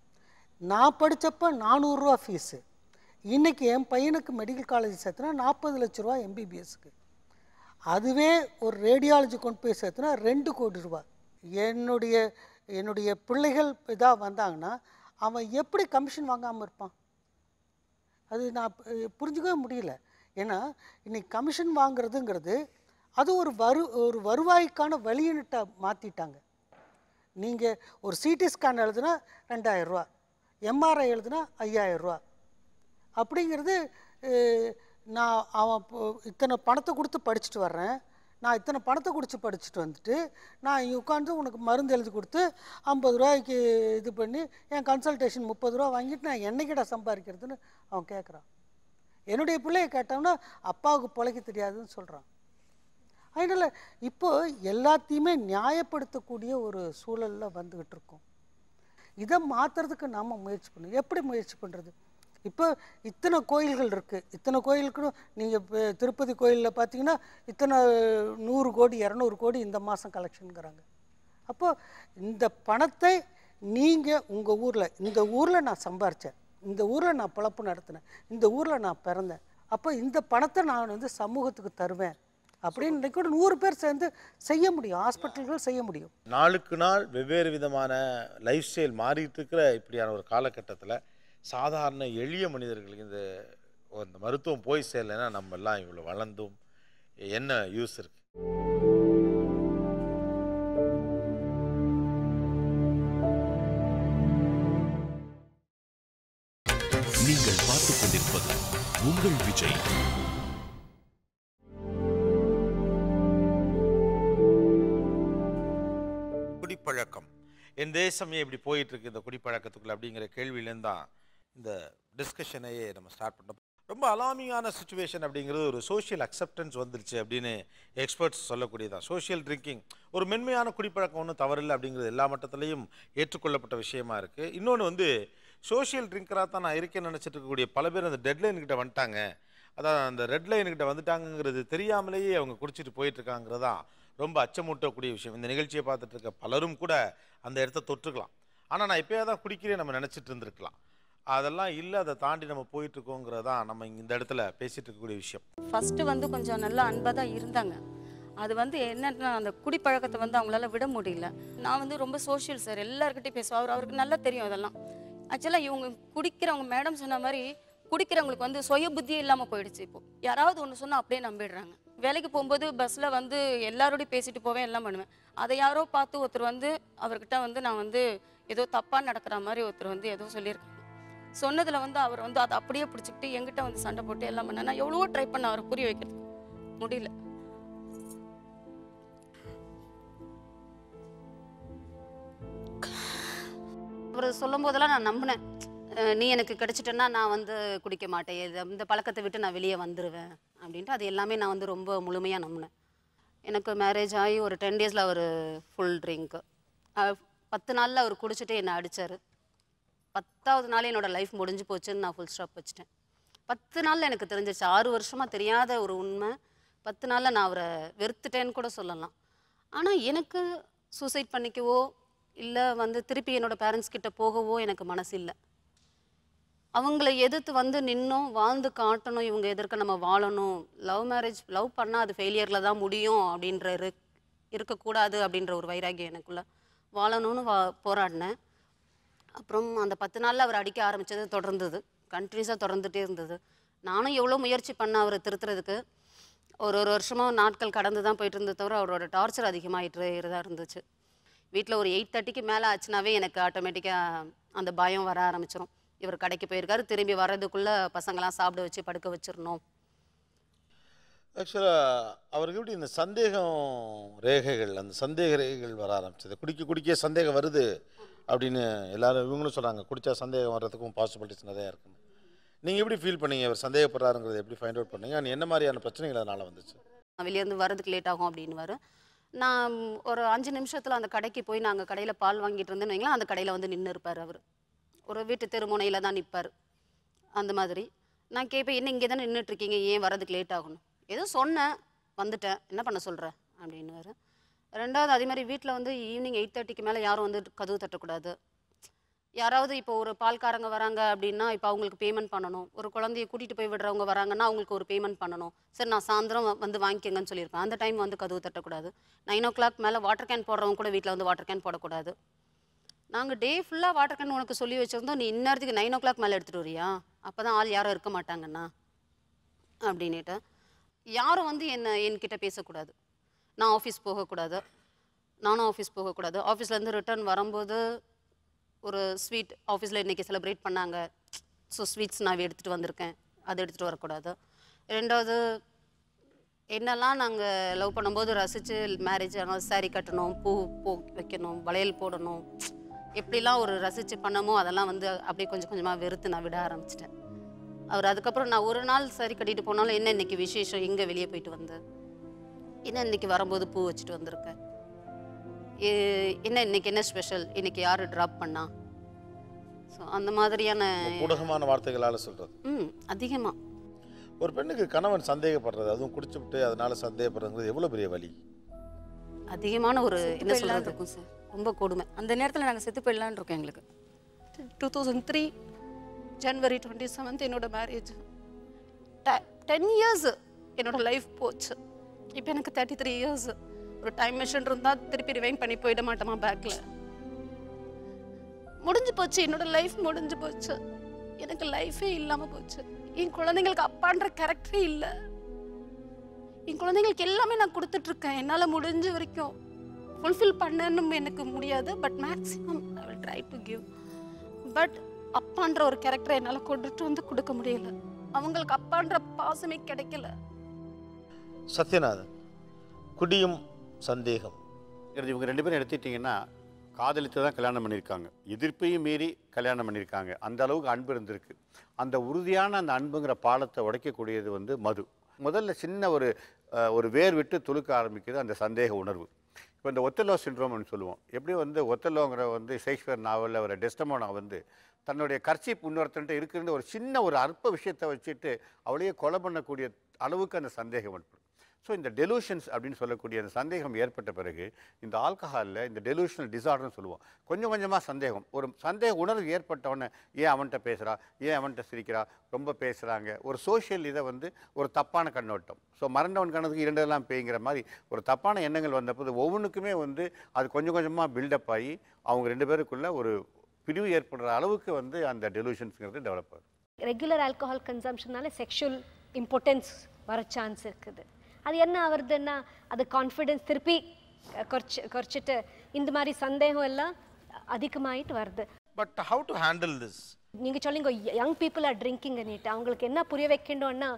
நான் படித்தப்போ 400 ரூபா ஃபீஸு. இன்றைக்கி என் பையனுக்கு மெடிக்கல் காலேஜ் சேர்த்துனா 40 லட்ச ரூபா எம்பிபிஎஸ்க்கு. அதுவே ஒரு ரேடியாலஜி கொண்டு போய் சேர்த்துனா 2 கோடி ரூபா. என்னுடைய பிள்ளைகள் இதாக வந்தாங்கன்னா அவன் எப்படி கமிஷன் வாங்காமல் இருப்பான்? அது நான் புரிஞ்சுக்கவே முடியல. ஏன்னா இன்றைக்கி கமிஷன் வாங்குறதுங்கிறது அது ஒரு வருவாய்க்கான வழியினிட்ட மாற்றிட்டாங்க. நீங்கள் ஒரு சிடி ஸ்கேன் எழுதுனா 2000 ரூபா, எம்ஆர்ஐ எழுதுனா 5000 ரூபா. அப்படிங்கிறது அவன் இத்தனை பணத்தை கொடுத்து படிச்சுட்டு வர்றேன், நான் இத்தனை பணத்தை கொடுத்து படிச்சுட்டு வந்துட்டு நான் இங்கே உட்காந்து உனக்கு மருந்து எழுதி கொடுத்து 50 ரூபாய்க்கு இது பண்ணி என் கன்சல்டேஷன் 30 ரூபா வாங்கிட்டு நான் என்னைக்கிட்ட சம்பாதிக்கிறதுன்னு அவன் கேட்குறான். என்னுடைய பிள்ளையை கேட்டோம்னா அப்பாவுக்கு பிழைக்க தெரியாதுன்னு சொல்கிறான். அதனால் இப்போது எல்லாத்தையுமே நியாயப்படுத்தக்கூடிய ஒரு சூழலில் வந்துக்கிட்டு இருக்கோம். இதை மாற்றுறதுக்கு நாம் முயற்சி பண்ணணும். எப்படி முயற்சி பண்ணுறது? இப்போ இத்தனை கோயில்கள் இருக்குது. இத்தனை கோயிலுக்கும் நீங்கள் திருப்பதி கோயிலில் பார்த்தீங்கன்னா இத்தனை 100 கோடி 200 கோடி இந்த மாதம் கலெக்ஷனுங்கிறாங்க. அப்போது இந்த பணத்தை நீங்கள் உங்கள் இந்த ஊரில் நான் சம்பாரித்தேன், இந்த ஊரில் நான் பிழப்பு நடத்தினேன், இந்த ஊரில் நான் பிறந்தேன், அப்போ இந்த பணத்தை நான் சமூகத்துக்கு தருவேன் அப்படின்னு இன்னைக்கு கூட 100 பேர் சேர்ந்து செய்ய முடியும், ஹாஸ்பிட்டல்கள் செய்ய முடியும்.
நாளுக்கு நாள் வெவ்வேறு விதமான லைஃப் ஸ்டைல் மாறிட்டு இருக்கிற இப்படியான ஒரு காலகட்டத்தில் சாதாரண எளிய மனிதர்களுக்கு இந்த மருத்துவம் போய் சேரலைன்னா நம்ம எல்லாம் இவ்வளோ வளர்ந்தும் என்ன யூஸ் இருக்கு?
நீங்கள் பார்த்துக் கொண்டிருப்பது உங்கள் விஜய்.
குடிப்பழக்கம் என் தேசம் இப்படி போயிட்டு இருக்கு இந்த குடிப்பழக்கத்துக்குள்ள அப்படிங்கிற கேள்வியிலேருந்து தான் இந்த டிஸ்கஷனையே நம்ம ஸ்டார்ட் பண்ணோம். ரொம்ப அலாமிங்கான சுச்சுவேஷன் அப்படிங்கிறது ஒரு சோஷியல் அக்செப்டன்ஸ் வந்துருச்சு அப்படின்னு எக்ஸ்பர்ட்ஸ் சொல்லக்கூடியதான். சோஷியல் ட்ரிங்கிங் ஒரு மென்மையான குடிப்பழக்கம் ஒன்றும் தவறில்லை அப்படிங்கிறது எல்லா மட்டத்திலையும் ஏற்றுக்கொள்ளப்பட்ட விஷயமா இருக்குது. இன்னொன்று சோஷியல் ட்ரிங்கராக தான் நான் இருக்கேன்னு நினச்சிட்டு இருக்கக்கூடிய பல பேர் அந்த டெட்லைன்கிட்ட வந்துட்டாங்க, அதான் அந்த ரெட் லைனுக்கிட்ட வந்துட்டாங்கிறது தெரியாமலேயே அவங்க குடிச்சிட்டு போயிட்டுருக்காங்கிறது தான் ரொம்ப அச்சமூட்டக்கூடிய விஷயம். இந்த நிகழ்ச்சியை பார்த்துட்டு இருக்க பலரும் கூட அந்த இடத்த தொற்றுக்கலாம். ஆனால் நான் இப்போயே தான் குடிக்கிறேன் நம்ம நினச்சிட்டு இருந்திருக்கலாம். அதெல்லாம் இல்லை, அதை தாண்டி நம்ம போயிட்டுருக்கோங்கிறது தான் நம்ம இந்த இடத்துல பேசிகிட்டு இருக்கக்கூடிய விஷயம்.
ஃபஸ்ட்டு கொஞ்சம் நல்லா அன்பாக தான் இருந்தாங்க. அது என்னன்னா அந்த குடிப்பழக்கத்தை அவங்களால விட முடியல. நான் ரொம்ப சோஷியல் சார், எல்லாருக்கிட்டையும் பேசுவேன். அவருக்கு நல்லா தெரியும் அதெல்லாம். ஆக்சுவலாக இவங்க குடிக்கிறவங்க மேடம் சொன்ன மாதிரி குடிக்கிறவங்களுக்கு சுய புத்தியே இல்லாமல் போயிடுச்சு. இப்போ யாராவது ஒன்று சொன்னால் அப்படியே நம்பிடுறாங்க. வேலைக்கு போகும்போது பஸ்ஸில் எல்லாரோடையும் பேசிட்டு போவேன், எல்லாம் பண்ணுவேன். அதை யாரோ பார்த்து ஒருத்தர் அவர்கிட்ட நான் ஏதோ தப்பாக நடக்கிற மாதிரி ஒருத்தர் ஏதோ சொல்லியிருக்காங்க. சொன்னதில் அவர் அதை அப்படியே பிடிச்சிக்கிட்டு என்கிட்ட சண்டை போட்டு எல்லாம் பண்ண. நான் எவ்வளவோ ட்ரை பண்ண அவரை புரிய வைக்கிறதுக்கு முடியல. அவர் சொல்லும் போதெல்லாம் நான் நம்பினேன், நீ எனக்கு கிடைச்சிட்டேன்னா நான் குடிக்க மாட்டேன், இந்த பழக்கத்தை விட்டு நான் வெளியே வந்துடுவேன் அப்படின்ட்டு. அது எல்லாமே நான் ரொம்ப முழுமையாக நம்பினேன். எனக்கு மேரேஜ் ஆகி ஒரு 10 டேஸில் அவர் ஃபுல் ட்ரிங்க்கு. 10 நாளில் அவர் குடிச்சிட்டு என்னை அடித்தார். 10வது நாள் என்னோடய லைஃப் முடிஞ்சு போச்சுன்னு நான் ஃபுல் ஸ்டாப் வச்சுட்டேன். 10 நாளில் எனக்கு தெரிஞ்சிருச்சு. 6 வருஷமாக தெரியாத ஒரு உண்மை. 10 நாளில் நான் அவரை வெறுத்துட்டேன்னு கூட சொல்லலாம். ஆனால் எனக்கு சூசைட் பண்ணிக்கவோ இல்லை திருப்பி என்னோடய பேரண்ட்ஸ் கிட்ட போகவோ எனக்கு மனசு இல்லை. அவங்கள எதிர்த்து நின்னோம், வாழ்ந்து காட்டணும், இவங்க எதிர்க்க நம்ம வாழணும். லவ் மேரேஜ் லவ் பண்ணால் அது ஃபெயிலியரில் தான் முடியும் அப்படின்ற இருக்கக்கூடாது அப்படின்ற ஒரு வைராகியம் எனக்குள்ள வாழணும்னு போராடினேன். அப்புறம் அந்த 10 நாளில் அவர் அடிக்க ஆரம்பித்தது தொடர்ந்தது, கண்டினியூஸாக தொடர்ந்துகிட்டே இருந்தது. நானும் எவ்வளோ முயற்சி பண்ணேன் அவரை திருத்துறதுக்கு. ஒரு வருஷமாக நாட்கள் கடந்து தான் போயிட்டு இருந்தது தவிர அவரோட டார்ச்சர் அதிகமாகிட்டு தான் இருந்துச்சு. வீட்டில் ஒரு 8:30க்கு மேலே ஆச்சுனாவே எனக்கு ஆட்டோமேட்டிக்காக அந்த பயம் வர ஆரம்பிச்சிடும். இவர் கடைக்கு போயிருக்காரு, திரும்பி வர்றதுக்குள்ளே பசங்களாம் சாப்பிட வச்சு படுக்க வச்சிடணும்.
ஆக்சுவலாக அவருக்கு எப்படி இந்த சந்தேகம் ரேகைகள், அந்த சந்தேக ரேகைகள் வர ஆரம்பிச்சது? குடிக்க சந்தேகம் வருது அப்படின்னு எல்லாரும் இவங்களும் சொல்கிறாங்க. குடித்தா சந்தேகம் வர்றதுக்கும் பாசிபிலிட்டிஸ் நிறையா இருக்குன்னு. நீங்கள் எப்படி ஃபீல் பண்ணீங்க? அவர் சந்தேகப்படுறாருங்கிறத எப்படி ஃபைண்ட் அவுட் பண்ணீங்க? என்ன மாதிரியான பிரச்சனைகள் அதனால் வந்துச்சு?
வெளியேருந்து வரதுக்கு லேட் ஆகும் அப்படின்னு நான் ஒரு 5 நிமிஷத்தில் அந்த கடைக்கு போய் நாங்கள் கடையில் பால் வாங்கிட்டு இருந்தேன்னு வைங்களேன், அந்த கடையில் நின்று இருப்பார். அவர் ஒரு வீட்டு தெருமுனையில் தான் நிற்பார். அந்த மாதிரி நான் கேட்பேன், என்ன இங்கே தானே நின்றுட்டுருக்கீங்க, ஏன் வரதுக்கு லேட் ஆகணும்? ஏதோ சொன்னேன், வந்துட்டேன், என்ன பண்ண சொல்கிறேன் அப்படின்னு. ரெண்டாவது அதே மாதிரி வீட்டில் ஈவினிங் 8:30க்கு மேலே யாரும் கதவு தட்டக்கூடாது. யாராவது இப்போ ஒரு பால்காரங்க வராங்க அப்படின்னா இப்போ அவங்களுக்கு பேமெண்ட் பண்ணணும். ஒரு குழந்தைய கூட்டிகிட்டு போய் விடுறவங்க வராங்கன்னா அவங்களுக்கு ஒரு பேமெண்ட் பண்ணணும். சரி நான் சாயந்தரம் வாங்கிக்கங்கன்னு சொல்லியிருப்பேன். அந்த டைம் கதவு தட்டக்கூடாது. 9 o'clock மேலே வாட்டர் கேன் போடுறவங்க கூட வீட்டில் வாட்டர் கேன் போடக்கூடாது. நாங்கள் டே ஃபுல்லாக வாட்டர் கேன் உனக்கு சொல்லி வச்சுருந்தோம், நீ இந்நேரத்துக்கு 9 o'clock மேலே எடுத்துகிட்டு வரியா? அப்போ தான் ஆள் யாரும் இருக்க மாட்டாங்கண்ணா அப்படின்ட்டு. யாரும் என்கிட்ட பேசக்கூடாது. நான் ஆஃபீஸ் போகக்கூடாது, நானும் ஆஃபீஸ் போகக்கூடாது. ஆஃபீஸ்லேருந்து ரிட்டர்ன் வரும்போது ஒரு ஸ்வீட் ஆஃபீஸில் இன்றைக்கி செலிப்ரேட் பண்ணாங்க, ஸோ ஸ்வீட்ஸ் நான் எடுத்துகிட்டு வந்திருக்கேன், அதை எடுத்துகிட்டு வரக்கூடாது. ரெண்டாவது என்னெல்லாம் நாங்கள் லவ் பண்ணும்போது ரசித்து மேரேஜ் ஆனால் சாரீ கட்டணும், பூ வைக்கணும், வளையல் போடணும், எப்படிலாம் ஒரு ரசித்து பண்ணமோ அதெல்லாம் அப்படியே கொஞ்சம் கொஞ்சமாக வெறுத்து நான் விட ஆரம்பிச்சிட்டேன். அவர் அதுக்கப்புறம் நான் ஒரு நாள் சாரி கட்டிட்டு போனாலும் என்ன இன்றைக்கி விசேஷம், எங்கே வெளியே போயிட்டு வந்தேன், என்ன இன்றைக்கி வரும்போது பூ வச்சுட்டு வந்திருக்கேன், என்ன இன்றைக்கி என்ன ஸ்பெஷல், இன்றைக்கி யார் ட்ராப் பண்ணா, ஸோ அந்த மாதிரியான
ஊடகமான வார்த்தைகளால் சொல்கிறது.
அதிகமாக
ஒரு பெண்ணுக்கு கணவன் சந்தேகப்படுறது, அதுவும் குடிச்சுவிட்டு அதனால சந்தேகப்படுறது எவ்வளோ பெரிய வலி.
அதிகமான ஒரு என்ன சொல்கிறது இருக்கும் சார், ரொம்ப கொடுமை. அந்த நேரத்தில் நாங்கள் செத்து போயிடலான் இருக்கோம். எங்களுக்கு 2003 January 27 என்னோட மேரேஜ். 10 years என்னோட லைஃப் போச்சு. இப்போ எனக்கு 33 இயர்ஸ். ஒரு டைம் மிஷின் இருந்தால் திருப்பி ரிவைன் பண்ணி போயிட மாட்டோமா பேக்கில்? முடிஞ்சு போச்சு, என்னோட லைஃப் முடிஞ்சு போச்சு. எனக்கு லைஃபே இல்லாமல் போச்சு. என் குழந்தைங்களுக்கு அப்பான்ற கேரக்டரே இல்லை. என் குழந்தைங்களுக்கு எல்லாமே நான் கொடுத்துட்ருக்கேன். என்னால் முடிஞ்ச வரைக்கும் ஃபுல்ஃபில் பண்ணணும் எனக்கு முடியாது. But maximum I will try to give. But அப்பான்ற ஒரு கேரக்டரை என்னால் கொண்டுட்டு வந்து கொடுக்க முடியல. அவங்களுக்கு அப்பான்ற பாசமே கிடைக்கல.
சத்யநாதன், குடியும் சந்தேகம்.
இவங்க 2 பேரும் எடுத்துட்டிங்கன்னா காதலித்து தான் கல்யாணம் பண்ணியிருக்காங்க. எதிர்ப்பையும் மீறி கல்யாணம் பண்ணியிருக்காங்க. அந்த அளவுக்கு அன்பு இருந்திருக்கு. அந்த உறுதியான அந்த அன்புங்கிற பாலத்தை உடைக்கக்கூடியது வந்து மது. முதல்ல சின்ன ஒரு வேர் விட்டு துளுக்க ஆரம்பிக்கிறது அந்த சந்தேக உணர்வு. இப்போ இந்த ஒத்தல்லோ சிண்ட்ரோம்னு சொல்லுவோம். எப்படி வந்து ஒத்தல்லோங்கிற வந்து ஷேக்ஸ்பியர் நாவலில் ஒரு டெஸ்டமோனா வந்து தன்னுடைய கர்ச்சீப் இன்னொருத்தன்ட்டு இருக்கிற ஒரு சின்ன ஒரு அற்ப விஷயத்தை வச்சுட்டு அவளையே கொலை பண்ணக்கூடிய அளவுக்கு அந்த சந்தேகம் ஏற்படும். ஸோ இந்த டெலூஷன்ஸ் அப்படின்னு சொல்லக்கூடிய அந்த சந்தேகம் ஏற்பட்ட பிறகு இந்த ஆல்கஹாலில் இந்த டெலூஷனல் டிசார்டர்னு சொல்லுவோம். கொஞ்சம் கொஞ்சமாக சந்தேகம், ஒரு சந்தேக உணர்வு ஏற்பட்டவுடனே ஏன் அவன்கிட்ட பேசுகிறா, ஏன் அவன்கிட்ட சிரிக்கிறா, ரொம்ப பேசுகிறாங்க, ஒரு சோஷியல் இதை வந்து ஒரு தப்பான கண்ணோட்டம். ஸோ மறந்தவன் கணக்கு 2 எல்லாம் பேய்ங்கிற மாதிரி ஒரு தப்பான எண்ணங்கள் வந்தபோது ஒவ்வொன்றுக்குமே வந்து அது கொஞ்சம் கொஞ்சமாக பில்டப் ஆகி அவங்க 2 பேருக்குள்ள ஒரு பிரிவு ஏற்படுற அளவுக்கு வந்து அந்த டெலூஷன்ஸ்ங்கிறது டெவலப் ஆகுது.
ரெகுலர் ஆல்கஹால் கன்சம்ஷனால செக்ஷுவல் இம்பார்ட்டன்ஸ் வர சான்ஸ் இருக்குது. அது என்ன ஆகுறதுன்னா அது கான்ஃபிடென்ஸ் திருப்பி குறைச்சிட்டு இந்த மாதிரி சந்தேகம் எல்லாம் அதிகமாயிட்டு வருது.
But how to handle this?
நீங்கள் சொல்லிங்க young people are drinking it. அவங்களுக்கு என்ன புரிய வைக்கணும்னா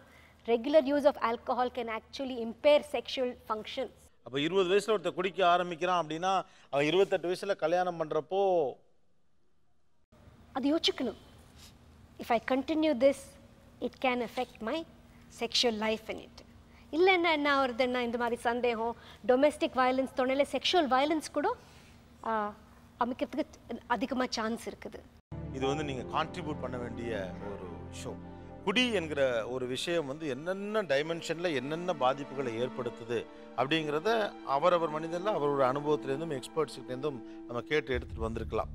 regular use of alcohol can actually impair sexual functions.
அப்போ 20 வயசில் ஒருத்தர் குடிக்க ஆரம்பிக்கிறான் அப்படின்னா அவன் 28 வயசில் கல்யாணம் பண்ணுறப்போ
அது யோசிக்கணும். If I continue this it can effect my sexual life in it. இல்லைன்னா என்ன ஆகுறதுன்னா இந்த மாதிரி சந்தேகம், டொமெஸ்டிக் வயலன்ஸ் தொழில செக்ஷுவல் வயலன்ஸ் கூட அமைக்கிறதுக்கு அதிகமாக சான்ஸ் இருக்குது.
இது வந்து நீங்கள் கான்ட்ரிபியூட் பண்ண வேண்டிய ஒரு ஷோ. குடி என்கிற ஒரு விஷயம் வந்து என்னென்ன டைமென்ஷனில் என்னென்ன பாதிப்புகளை ஏற்படுத்துது அப்படிங்கிறத அவரவர் மனிதனில் அவரோட அனுபவத்திலேருந்தும் எக்ஸ்பர்ட்ஸ்கிட்டேருந்தும் நம்ம கேட்டு எடுத்துகிட்டு வந்திருக்கலாம்.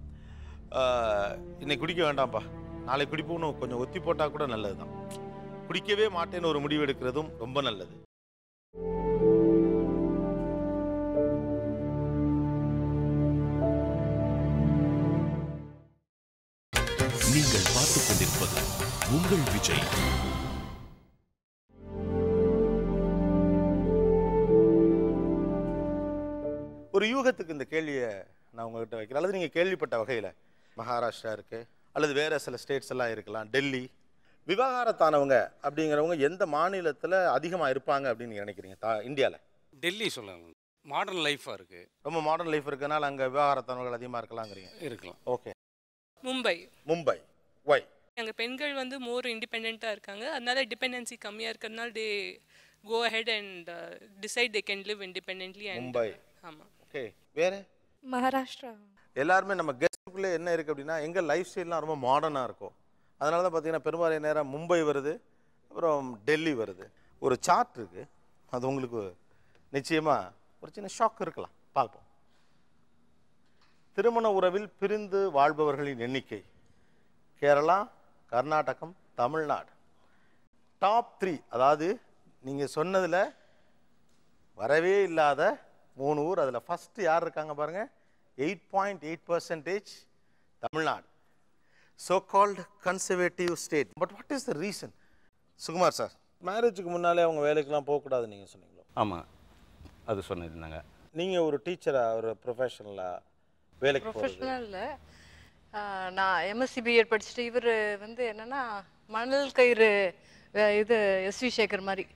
இன்னைக்கு குடிக்க வேண்டாம்ப்பா, நாளைக்கு குடிப்போம்னு கொஞ்சம் ஒத்தி போட்டால் கூட நல்லது தான். குடிக்கவே மாட்டேன்னு ஒரு முடிவு எடுக்கிறதும் ரொம்ப நல்லது.
நீங்கள் பார்த்துக் கொண்டிருப்பது உங்கள் விஜய்.
ஒரு யூகத்துக்கு இந்த கேள்வியை நான் உங்ககிட்ட வைக்கிறேன். அல்லது நீங்கள் கேள்விப்பட்ட வகையில் மகாராஷ்டிரா இருக்கு, அல்லது வேற சில ஸ்டேட்ஸ் எல்லாம் இருக்கலாம், டெல்லி. விவாகரத்தானவங்க அப்படிங்கிறவங்க எந்த மாநிலத்தில் அதிகமாக இருப்பாங்க அப்படின்னு நினைக்கிறீங்க இந்தியாவில்?
டெல்லி சொல்லலாம். மாடர்ன் லைஃபாக இருக்குது.
ரொம்ப மாடர்ன் லைஃப் இருக்கனால அங்கே விவாகரத்தானவர்கள் அதிகமாக இருக்கலாங்கிறீங்க?
இருக்கலாம்.
ஓகே.
மும்பை
ஒய்?
அங்கே பெண்கள் வந்து மோர் இண்டிபெண்ட்டாக இருக்காங்க. அதனால டிபெண்டன்சி கம்மியாக இருக்கிறதுனால they go ahead and decide they can live independently.
Mumbai.
ஆமாம்.
ஓகே. வேற?
மகாராஷ்டிரா.
எல்லாருமே நம்ம கெஸ்ட்டுக்குள்ளே என்ன இருக்குது அப்படின்னா எங்கள் லைஃப் ஸ்டைல்லாம் ரொம்ப மாடர்னாக இருக்கும். அதனால தான் பார்த்தீங்கன்னா பெரும்பாலான நேரம் மும்பை வருது, அப்புறம் டெல்லி வருது. ஒரு சார்ட் இருக்குது, அது உங்களுக்கு நிச்சயமாக ஒரு சின்ன ஷாக் இருக்கலாம். பார்ப்போம். திருமண உறவில் பிரிந்து வாழ்பவர்களின் எண்ணிக்கை கேரளா, கர்நாடகம், தமிழ்நாடு. டாப் 3, அதாவது நீங்கள் சொன்னதில் வரவே இல்லாத 3 ஊர். அதில் ஃபஸ்ட்டு யார் இருக்காங்க பாருங்கள், 8.8% Tamil Nadu. So called conservative state. But what is the reason? Sukumar sir, மேரேஜுக்கு முன்னாலே அவங்க வேலைக்கெல்லாம் போகக்கூடாதுன்னு நீங்கள் சொன்னீங்களோ?
ஆமாம், அது சொன்னிருந்தாங்க.
நீங்கள் ஒரு டீச்சராக, ஒரு ப்ரொஃபஷனலாக வேலைக்கு
ப்ரொஃபஷனல் இல்லை, நான் எம்எஸ்சி பிஎட் படிச்சுட்டு இவர் வந்து என்னென்னா மணல் கயிறு இது எஸ்வி சேகர் மாதிரி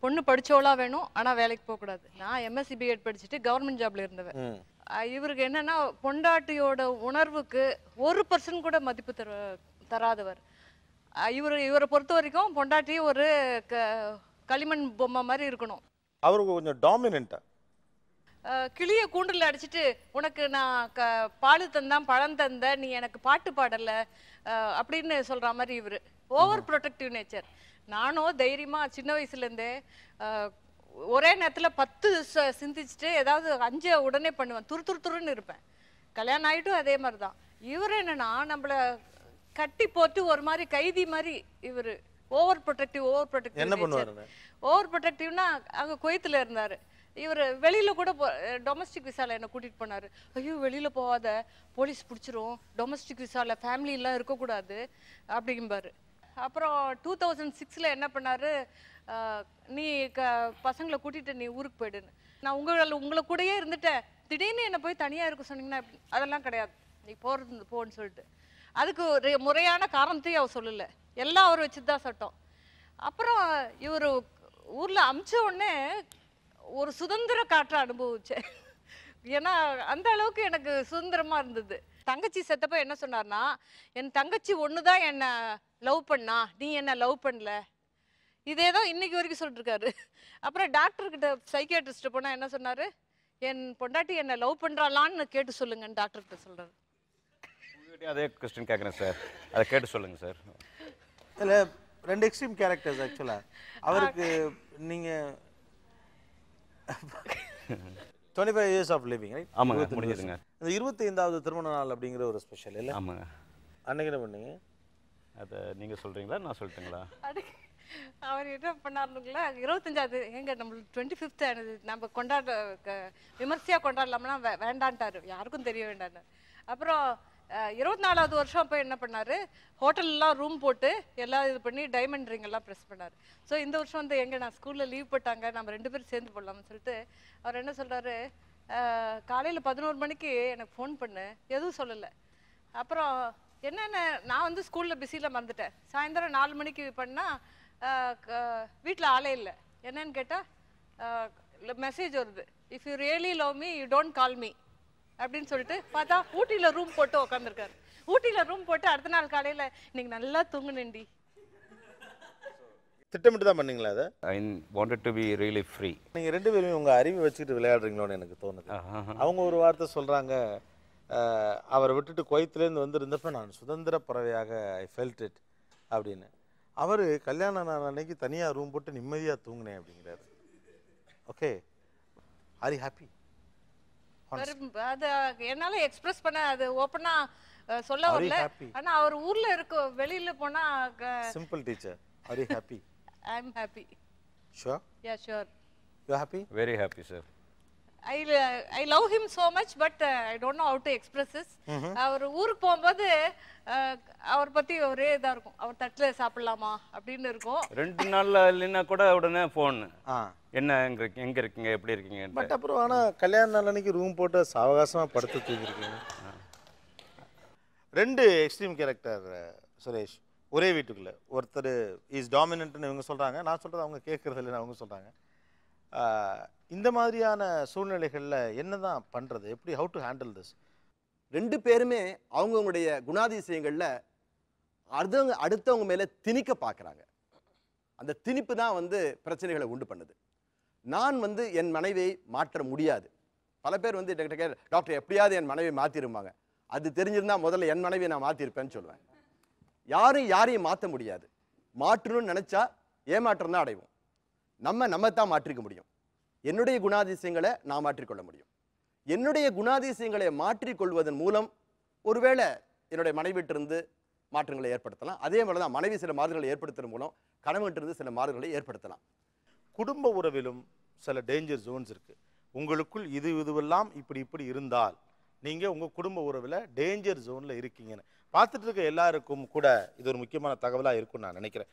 பொண்ணு படித்தோளா வேணும் ஆனால் வேலைக்கு போகக்கூடாது. நான் எம்எஸ்சி பிஎட் படிச்சுட்டு கவர்மெண்ட் ஜாப்ல இருந்தவன். இவருக்கு என்னன்னா பொண்டாட்டியோட உணர்வுக்கு 1% கூட மதிப்பு தராதவர். இவரை பொறுத்த வரைக்கும் பொண்டாட்டி ஒரு களிமண் பொம்மை மாதிரி இருக்கணும்.
அவருக்கு கொஞ்சம் டாமினண்டா
கிளிய கூண்டில் அடிச்சுட்டு உனக்கு நான் பால் தந்தான் பழம் தந்த, நீ எனக்கு பாட்டு பாடலை அப்படின்னு சொல்ற மாதிரி இவர் ஓவர் ப்ரொடெக்டிவ் நேச்சர். நானும் தைரியமா சின்ன வயசுலேருந்தே ஒரே நேரத்தில் 10 சிந்திச்சுட்டு ஏதாவது 5 உடனே பண்ணுவேன். துருன்னு இருப்பேன். கல்யாணம் ஆகிட்டும் அதே மாதிரி தான். இவர் என்னன்னா நம்மளை கட்டி போட்டு ஒரு மாதிரி கைதி மாதிரி இவர் ஓவர் ப்ரொடெக்டிவ்
என்ன பண்ணுவாரு?
ஓவர் ப்ரொடெக்டிவ்னா அங்கே குவைத்தில் இருந்தார். இவர் வெளியில் கூட டொமஸ்டிக் விசாவில் என்னை கூட்டிகிட்டு போனார். ஐயோ வெளியில் போகாத, போலீஸ் பிடிச்சிரும், டொமஸ்டிக் விசாவில் ஃபேமிலிலாம் இருக்கக்கூடாது அப்படிம்பாரு. அப்புறம் 2006 என்ன பண்ணார், நீ பசங்களை கூட்டிகிட்டு நீ ஊருக்கு போயிடுன்னு. நான் உங்களை கூடயே இருந்துட்டேன், திடீர்னு என்னை போய் தனியாக இருக்க சொன்னீங்கன்னா அதெல்லாம் கிடையாது, நீ போகிறது போன்னு சொல்லிட்டு. அதுக்கு ஒரு முறையான காரணத்தையும் அவர் சொல்லலை, எல்லாம் அவர் வச்சு தான் சட்டம். அப்புறம் இவர் ஊரில் அமிச்ச உடனே ஒரு சுதந்திர காற்றை அனுபவிச்சேன். ஏன்னா அந்த அளவுக்கு எனக்கு சுதந்திரமாக இருந்தது. தங்கச்சி செத்தப்போ என்ன சொன்னார்னா, என் தங்கச்சி ஒன்று தான் என்னை லவ் பண்ணா, நீ என்ன லவ் பண்ணல, இதே தான் இன்னைக்கு வரைக்கும் சொல்லிட்டுருக்காரு. அப்புறம் டாக்டர்கிட்ட சைக்கியாட்ரிஸ்ட்டு போனால் என்ன சொன்னார், என் பொண்டாட்டி என்னை லவ் பண்ணுறாளான்னு கேட்டு சொல்லுங்கன்னு டாக்டர்கிட்ட சொல்கிறாரு.
அதே கொஸ்டின் கேட்குறேன் சார், அதை கேட்டு சொல்லுங்கள் சார்.
இல்லை, 2 எக்ஸ்ட்ரீம் கேரக்டர்ஸ் ஆக்சுவலாக. அவருக்கு நீங்கள் 25 years of living, right?
ஆமாங்க, முடிஞ்சதுங்க.
இந்த 25வது திருமண நாள் அப்படிங்கிற ஒரு ஸ்பெஷல் இல்லை?
ஆமாங்க.
அன்னைக்கு என்ன பண்ணீங்க?
அதை நீங்கள் சொல்கிறீங்களா நான் சொல்லட்டுங்களா?
அவர் என்ன பண்ணாருங்களா, 25வது எங்க நம்மளுக்கு 25th நம்ம விமர்சையாக கொண்டாடலாம்னா வேண்டான்ட்டாரு, யாருக்கும் தெரிய வேண்டான்னு. அப்புறம் 24வது வருஷம் அப்போ என்ன பண்ணார், ஹோட்டல்லாம் ரூம் போட்டு எல்லாம் இது பண்ணி டைமண்ட் ரிங் எல்லாம் ப்ரெஸ் பண்ணார். ஸோ இந்த வருஷம் வந்து எங்கே நான் ஸ்கூலில் லீவ் போட்டாங்க, நம்ம 2 பேரும் சேர்ந்து போடலாம்னு சொல்லிட்டு அவர் என்ன சொல்கிறாரு, காலையில் 11 மணிக்கு எனக்கு ஃபோன் பண்ணு, எதுவும் சொல்லலை. அப்புறம் என்னென்ன நான் வந்து ஸ்கூலில் பிஸியில் மறந்துட்டேன். சாயந்தரம் 4 மணிக்கு பண்ணால் வீட்டில் ஆளே இல்லை. என்னன்னு கேட்டால் மெசேஜ் வருது, if you really love me you don't call me அப்படின்னு சொல்லிட்டு பார்த்தா ஊட்டியில் ரூம் போட்டு உட்காந்துருக்காரு. ஊட்டியில் ரூம் போட்டு அடுத்த நாள் காலையில் இன்னைக்கு நல்லா தூங்குனேன்டி.
திட்டமிட்டு தான் பண்ணீங்களா அதை?
I wanted to be really free.
நீங்கள் 2 பேருமே உங்கள் அறிவை வச்சுக்கிட்டு விளையாடுறீங்களோன்னு எனக்கு தோணுது. அவங்க ஒரு வார்த்தை சொல்கிறாங்க, அவரை விட்டுட்டு குவைத்திலேருந்து வந்திருந்தப்ப நான் சுதந்திர பறவையாக ஐ ஃபெல்ட் இட் அப்படின்னு. அவர் கல்யாணம் ஆன அன்னைக்கு தனியாக ரூம் போட்டு நிம்மதியாக தூங்கினேன் அப்படிங்கிறாரு. Okay, R you happy?
அது என்னால எக்ஸ்பிரஸ் பண்ண அது ஓப்பனா சொல்ல வரல. ஆனா அவர் ஊர்ல இருக்க வெளியில போனா
simple teacher, are you happy?
I am happy.
Sure?
Yeah sure.
You happy?
Very happy sir.
I love him so much but I don't know how to express this. அவர் ஊருக்கு போகும்போது அவர் பத்தி ஒரே இதா இருக்கும், அவர் தட்டில் சாப்பிடலாமா அப்படின்னு இருக்கும்.
2 நாள்ல இல்லைன்னா கூட உடனே ஃபோன், என்ன எங்க இருக்கீங்க, எப்படி இருக்கீங்க.
பட் அப்புறம் ஆனால் கல்யாண நாள் அன்னைக்கு ரூம் போட்டு சாவகாசமாக படுத்து தூங்கிருக்கீங்க. 2 எக்ஸ்ட்ரீம் கேரக்டர் சுரேஷ் ஒரே வீட்டுக்குள்ளே. ஒருத்தர் இஸ் டாமினன்ட்னு இவங்க சொல்கிறாங்க, நான் சொல்கிறது அவங்க கேட்குறது இல்லைன்னு அவங்க சொல்கிறாங்க. இந்த மாதிரியான சூழ்நிலைகளில் என்ன தான் பண்ணுறது, எப்படி, ஹவு டு ஹேண்டில் திஸ்?
2 பேருமே அவங்கவுங்களுடைய குணாதிசயங்களில் அடுத்தவங்க மேலே திணிக்க பார்க்குறாங்க. அந்த திணிப்பு தான் வந்து பிரச்சனைகளை உண்டு பண்ணுது. நான் வந்து என் மனைவியை மாற்ற முடியாது. பல பேர் வந்து டாக்டர் எப்படியாவது என் மனைவியை மாற்றிருப்பாங்க. அது தெரிஞ்சிருந்தா முதல்ல என் மனைவியை நான் மாற்றிருப்பேன்னு சொல்லுவேன். யாரையும் மாற்ற முடியாது. மாற்றணும்னு நினச்சா ஏமாற்றம் தான் அடைவோம். நம்ம தான் மாற்றிக்க முடியும். என்னுடைய குணாதிசயங்களை நான் மாற்றிக்கொள்ள முடியும். என்னுடைய குணாதிசயங்களை மாற்றிக்கொள்வதன் மூலம் ஒருவேளை என்னுடைய மனைவிட்டிருந்து மாற்றங்களை ஏற்படுத்தலாம். அதே மாதிரி தான் மனைவி சில மாறுதல்களை ஏற்படுத்துவதன் மூலம் கணவன்கிட்ட சில மாறுதல்களை ஏற்படுத்தலாம்.
குடும்ப உறவிலும் சில டேஞ்சர் ஜோன்ஸ் இருக்குது. உங்களுக்குள் இதுவெல்லாம் இப்படி இருந்தால் நீங்கள் உங்கள் குடும்ப உறவில் டேஞ்சர் ஜோனில் இருக்கீங்கன்னு பார்த்துட்டு இருக்க எல்லாருக்கும் கூட இது ஒரு முக்கியமான தகவலாக இருக்கும்னு நான் நினைக்கிறேன்.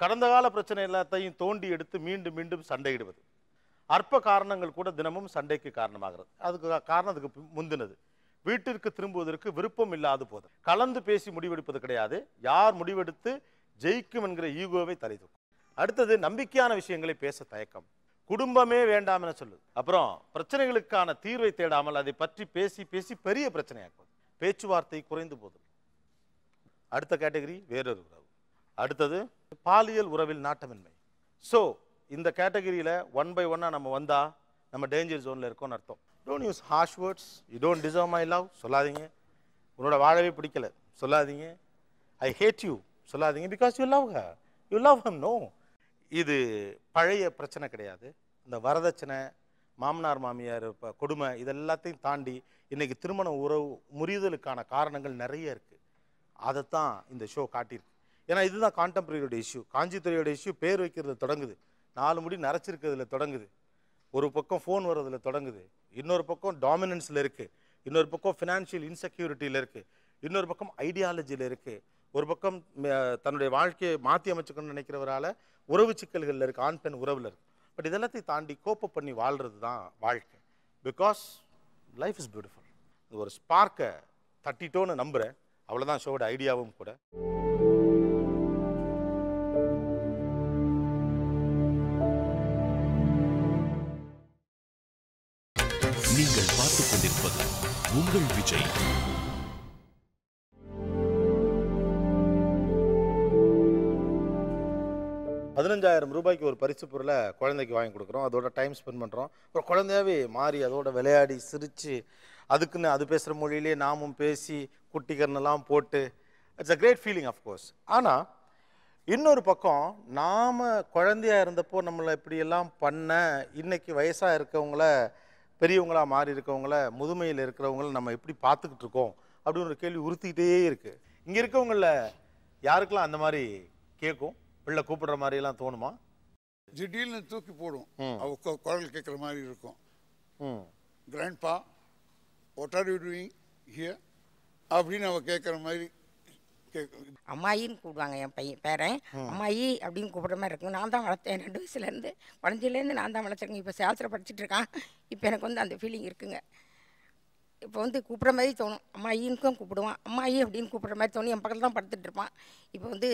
கடந்த கால பிரச்சனை எல்லாத்தையும் தோண்டி எடுத்து மீண்டும் மீண்டும் சண்டையிடுவது, அற்ப காரணங்கள் கூட தினமும் சண்டைக்கு காரணமாகிறது. அதுக்கு காரணம் அதுக்கு முந்தினது. வீட்டிற்கு திரும்புவதற்கு விருப்பம் இல்லாது போது கலந்து பேசி முடிவெடுப்பது கிடையாது. யார் முடிவெடுத்து ஜெயிக்கும் என்கிற ஈகோவை தலை தூக்கும். அடுத்தது நம்பிக்கையான விஷயங்களை பேச தயக்கம், குடும்பமே வேண்டாம் என சொல்லுது. அப்புறம் பிரச்சனைகளுக்கான தீர்வை தேடாமல் அதை பற்றி பேசி பேசி பெரிய பிரச்சனையாக்குவது, பேச்சுவார்த்தை குறைந்து போகுது. அடுத்த கேட்டகரி வேறொரு உறவு. அடுத்தது பாலியல் உறவில் நாட்டமின்மை. ஸோ இந்த கேட்டகரியில் 1 by 1 நம்ம வந்தால் நம்ம டேஞ்சர் ஜோனில் இருக்கோம்னு அர்த்தம். Don't use harsh words. You don't deserve my love சொல்லாதீங்க. உன்னோட வாழவே பிடிக்கல சொல்லாதீங்க. ஐ ஹேட் யூ சொல்லாதீங்க. Because you love her, you love him. No, இது பழைய பிரச்சனை கிடையாது. இந்த வரதட்சணை, மாமனார் மாமியார் கொடுமை, இதெல்லாத்தையும் தாண்டி இன்றைக்கி திருமண உறவு முறிதலுக்கான காரணங்கள் நிறைய இருக்குது. அதைத்தான் இந்த ஷோ காட்டியிருக்கு. ஏன்னா இதுதான் கான்டெம்பரரியோட இஷ்யூ. காஞ்சித்துறையோட இஷ்யூ பேர் வைக்கிறதுல தொடங்குது, 4 முடி நரைச்சிருக்கிறதுல தொடங்குது, ஒரு பக்கம் ஃபோன் வர்றதுல தொடங்குது, இன்னொரு பக்கம் டாமினன்ஸில் இருக்குது, இன்னொரு பக்கம் ஃபினான்ஷியல் இன்செக்யூரிட்டியில் இருக்குது, இன்னொரு பக்கம் ஐடியாலஜியில் இருக்குது, ஒரு பக்கம் தன்னுடைய வாழ்க்கையை மாற்றி அமைச்சுக்கணும்னு நினைக்கிறவரால் உறவு சிக்கல்களில் இருக்குது, ஆண் பெண் உறவில் இருக்குது. பட் இதெல்லாத்தையும் தாண்டி கோப்பப் பண்ணி வாழ்கிறது தான் வாழ்க்கை. Because life is beautiful. இது ஒரு ஸ்பார்க்கை தட்டிட்டோன்னு நம்புகிறேன். அவ்வளோதான் ஷோவோட ஐடியாவும் கூட.
நீங்கள் பார்த்துக் கொண்டிருப்பது உங்கள் விஜய்.
₹15,000 ஒரு பரிசு பொருளை குழந்தைக்கு வாங்கி கொடுக்குறோம். அதோட டைம் ஸ்பெண்ட் பண்ணுறோம். அப்புறம் குழந்தையாவே மாறி அதோட விளையாடி சிரித்து அதுக்குன்னு அது பேசுகிற மொழியிலே நாமும் பேசி குட்டிக்கரணெல்லாம் போட்டு it's a great feeling of course. ஆனால் இன்னொரு பக்கம் நாம் குழந்தையாக இருந்தப்போ நம்மளை இப்படியெல்லாம் பண்ண இன்னைக்கு வயசாக இருக்கவங்கள பெரியவங்களாக மாறி இருக்கவங்கள முதுமையில் இருக்கிறவங்கள நம்ம எப்படி பார்த்துக்கிட்டு இருக்கோம் அப்படின்னு ஒரு கேள்வி உறுத்திக்கிட்டே இருக்குது. இங்கே இருக்கவங்கள யாருக்கெல்லாம் அந்த மாதிரி கேட்கும், பிள்ளை கூப்பிடுற மாதிரிலாம் தோணுமா?
திடீர்னு தூக்கி போடும், அவ குரல் கேட்குற மாதிரி இருக்கும். Grandpa what are you doing here அப்படின்னு அவ கேட்குற மாதிரி
அம்மாயின்னு கூப்பிடுவாங்க. என் பேரன் அம்மாயி அப்படின்னு கூப்பிட்ற மாதிரி இருக்கும். நான் தான் வளர்த்தேன் 2 வயசுலேருந்து, குழந்தையிலேருந்து நான் தான் வளர்த்துருக்கேன். இப்போ சேலத்தில் படிச்சுட்டு இருக்கான். இப்போ எனக்கு வந்து அந்த ஃபீலிங் இருக்குங்க. இப்போ வந்து கூப்பிட்ற மாதிரி தோணும். அம்மாயின்னுக்கும் கூப்பிடுவான், அம்மாயி அப்படின்னு கூப்பிட்ற மாதிரி தோணும். என் பக்கத்தில் தான் படுத்துட்டு இருப்பான். இப்போ வந்து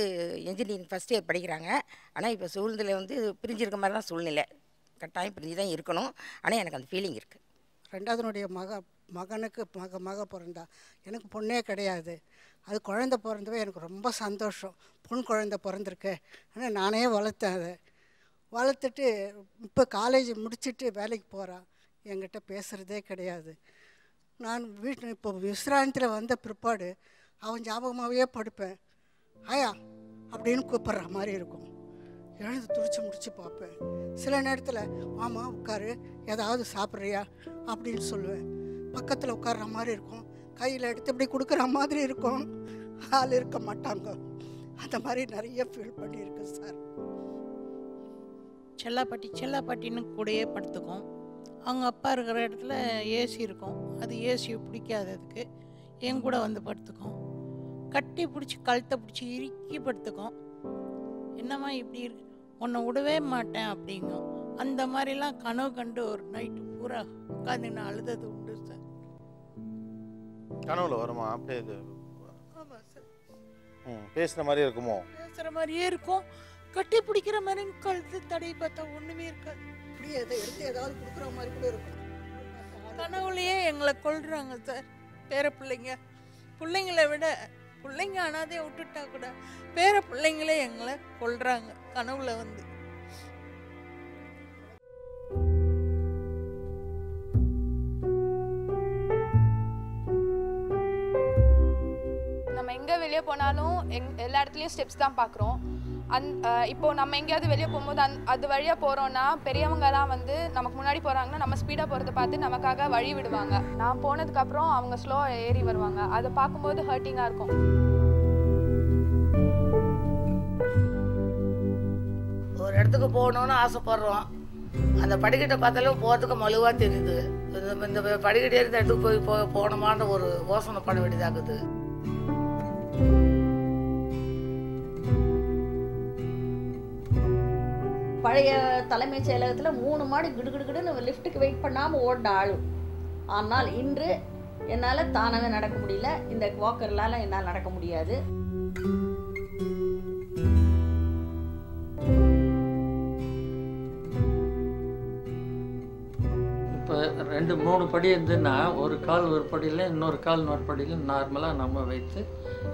இன்ஜினியரிங் ஃபஸ்ட் இயர் படிக்கிறாங்க. ஆனால் இப்போ சூழ்நிலை வந்து பிரிஞ்சிருக்க மாதிரி தான் சூழ்நிலை. கட்டாயம் பிரிஞ்சு தான் இருக்கணும். ஆனால் எனக்கு அந்த ஃபீலிங் இருக்குது.
2வது மகனுக்கு மக பிறந்தா. எனக்கு பொண்ணே கிடையாது. அது குழந்தை பிறந்தவே எனக்கு ரொம்ப சந்தோஷம். பொன் குழந்தை பிறந்திருக்கு. ஆனால் நானே வளர்த்தேன். அதை வளர்த்துட்டு இப்போ காலேஜ் முடிச்சுட்டு வேலைக்கு போகிறான். என்கிட்ட பேசுகிறதே கிடையாது. நான் இப்போ விசிராந்தியில் வந்த பிற்பாடு அவன் ஞாபகமாகவே படுப்பேன். ஆயா அப்படின்னு கூப்பிட்ற மாதிரி இருக்கும். எழுந்து துடிச்சு முடிச்சு பார்ப்பேன். சில நேரத்தில் மாமா உட்காரு, ஏதாவது சாப்பிட்றியா அப்படின்னு சொல்லுவேன். பக்கத்தில் உட்கார்ற மாதிரி இருக்கும். கையில் எடுத்து இப்படி கொடுக்குற மாதிரி இருக்கும். ஆள் இருக்க மாட்டாங்க. அந்த மாதிரி நிறைய ஃபீல் பண்ணியிருக்கேன் சார்.
செல்லாப்பாட்டின்னு கூடயே படுத்துக்கும். அவங்க அப்பா இருக்கிற இடத்துல ஏசி இருக்கும். அது ஏசியை பிடிக்காததுக்கு என் கூட வந்து படுத்துக்கும். கட்டி பிடிச்சி கழுத்தை பிடிச்சி இறுக்கி படுத்துக்கும். என்னம்மா இப்படி இருக்கு, உன்னை விடவே மாட்டேன் அப்படிங்கும். அந்த மாதிரிலாம் கனவு கண்டு ஒரு நைட்டு பூரா உட்காந்து நான் அழுதது உண்டு சார்.
கனவுல வருமா? அப்படியே இது
ஆமாம் சார்.
பேசுகிற மாதிரியே இருக்குமோ?
பேசுகிற மாதிரியே இருக்கும். கட்டி பிடிக்கிற மாதிரி கழுத்து தடை பார்த்தா ஒன்றுமே இருக்காது.
அப்படியே எதை எடுத்து ஏதாவது கொடுக்குற மாதிரி கூட இருக்கும்.
கனவுலையே எங்களை கொள்றாங்க சார் பேர பிள்ளைங்களை விட பிள்ளைங்க அனாதையை விட்டுட்டா கூட பேர பிள்ளைங்களே எங்களை கொள்றாங்க கனவுல வந்து.
நம்ம எங்கே வெளியே போனாலும் எல்லா இடத்துலையும் ஸ்டெப்ஸ் தான் பார்க்குறோம். இப்போ நம்ம எங்கேயாவது வெளியே போகும்போது அது வழியாக போகிறோன்னா பெரியவங்கலாம் வந்து நமக்கு முன்னாடி போகிறாங்கன்னா நம்ம ஸ்பீடாக போகிறத பார்த்து நமக்காக வழி விடுவாங்க. நான் போனதுக்கப்புறம் அவங்க ஸ்லோவாக ஏறி வருவாங்க. அதை பார்க்கும்போது ஹர்ட்டிங்காக இருக்கும்.
ஒரு இடத்துக்கு போகணுன்னு ஆசைப்படுறோம். அந்த படிக்கட்டை பார்த்தாலே போகிறதுக்கு மலுவாக தெரியுது. இந்த படிக்கட்டு ஏறி இந்த இடத்துக்கு போகணுமான்ற ஒரு யோசனை பண்ண வேண்டியதாகுது.
பழைய தலைமைச் செயலகத்தில் 3 மாடி கிடுகிடுன்னு லிஃப்ட்டுக்கு வெயிட் பண்ணாமல் ஓடின ஆள். ஆனால் இன்று என்னால் தானாகவே நடக்க முடியல. இந்த வாக்கர்லால் என்னால் நடக்க முடியாது.
இப்போ 2-3 படி இருந்துன்னா ஒரு கால் ஒரு படியில் இன்னொரு கால் இன்னொரு படியில் நார்மலாக நம்ம வைத்து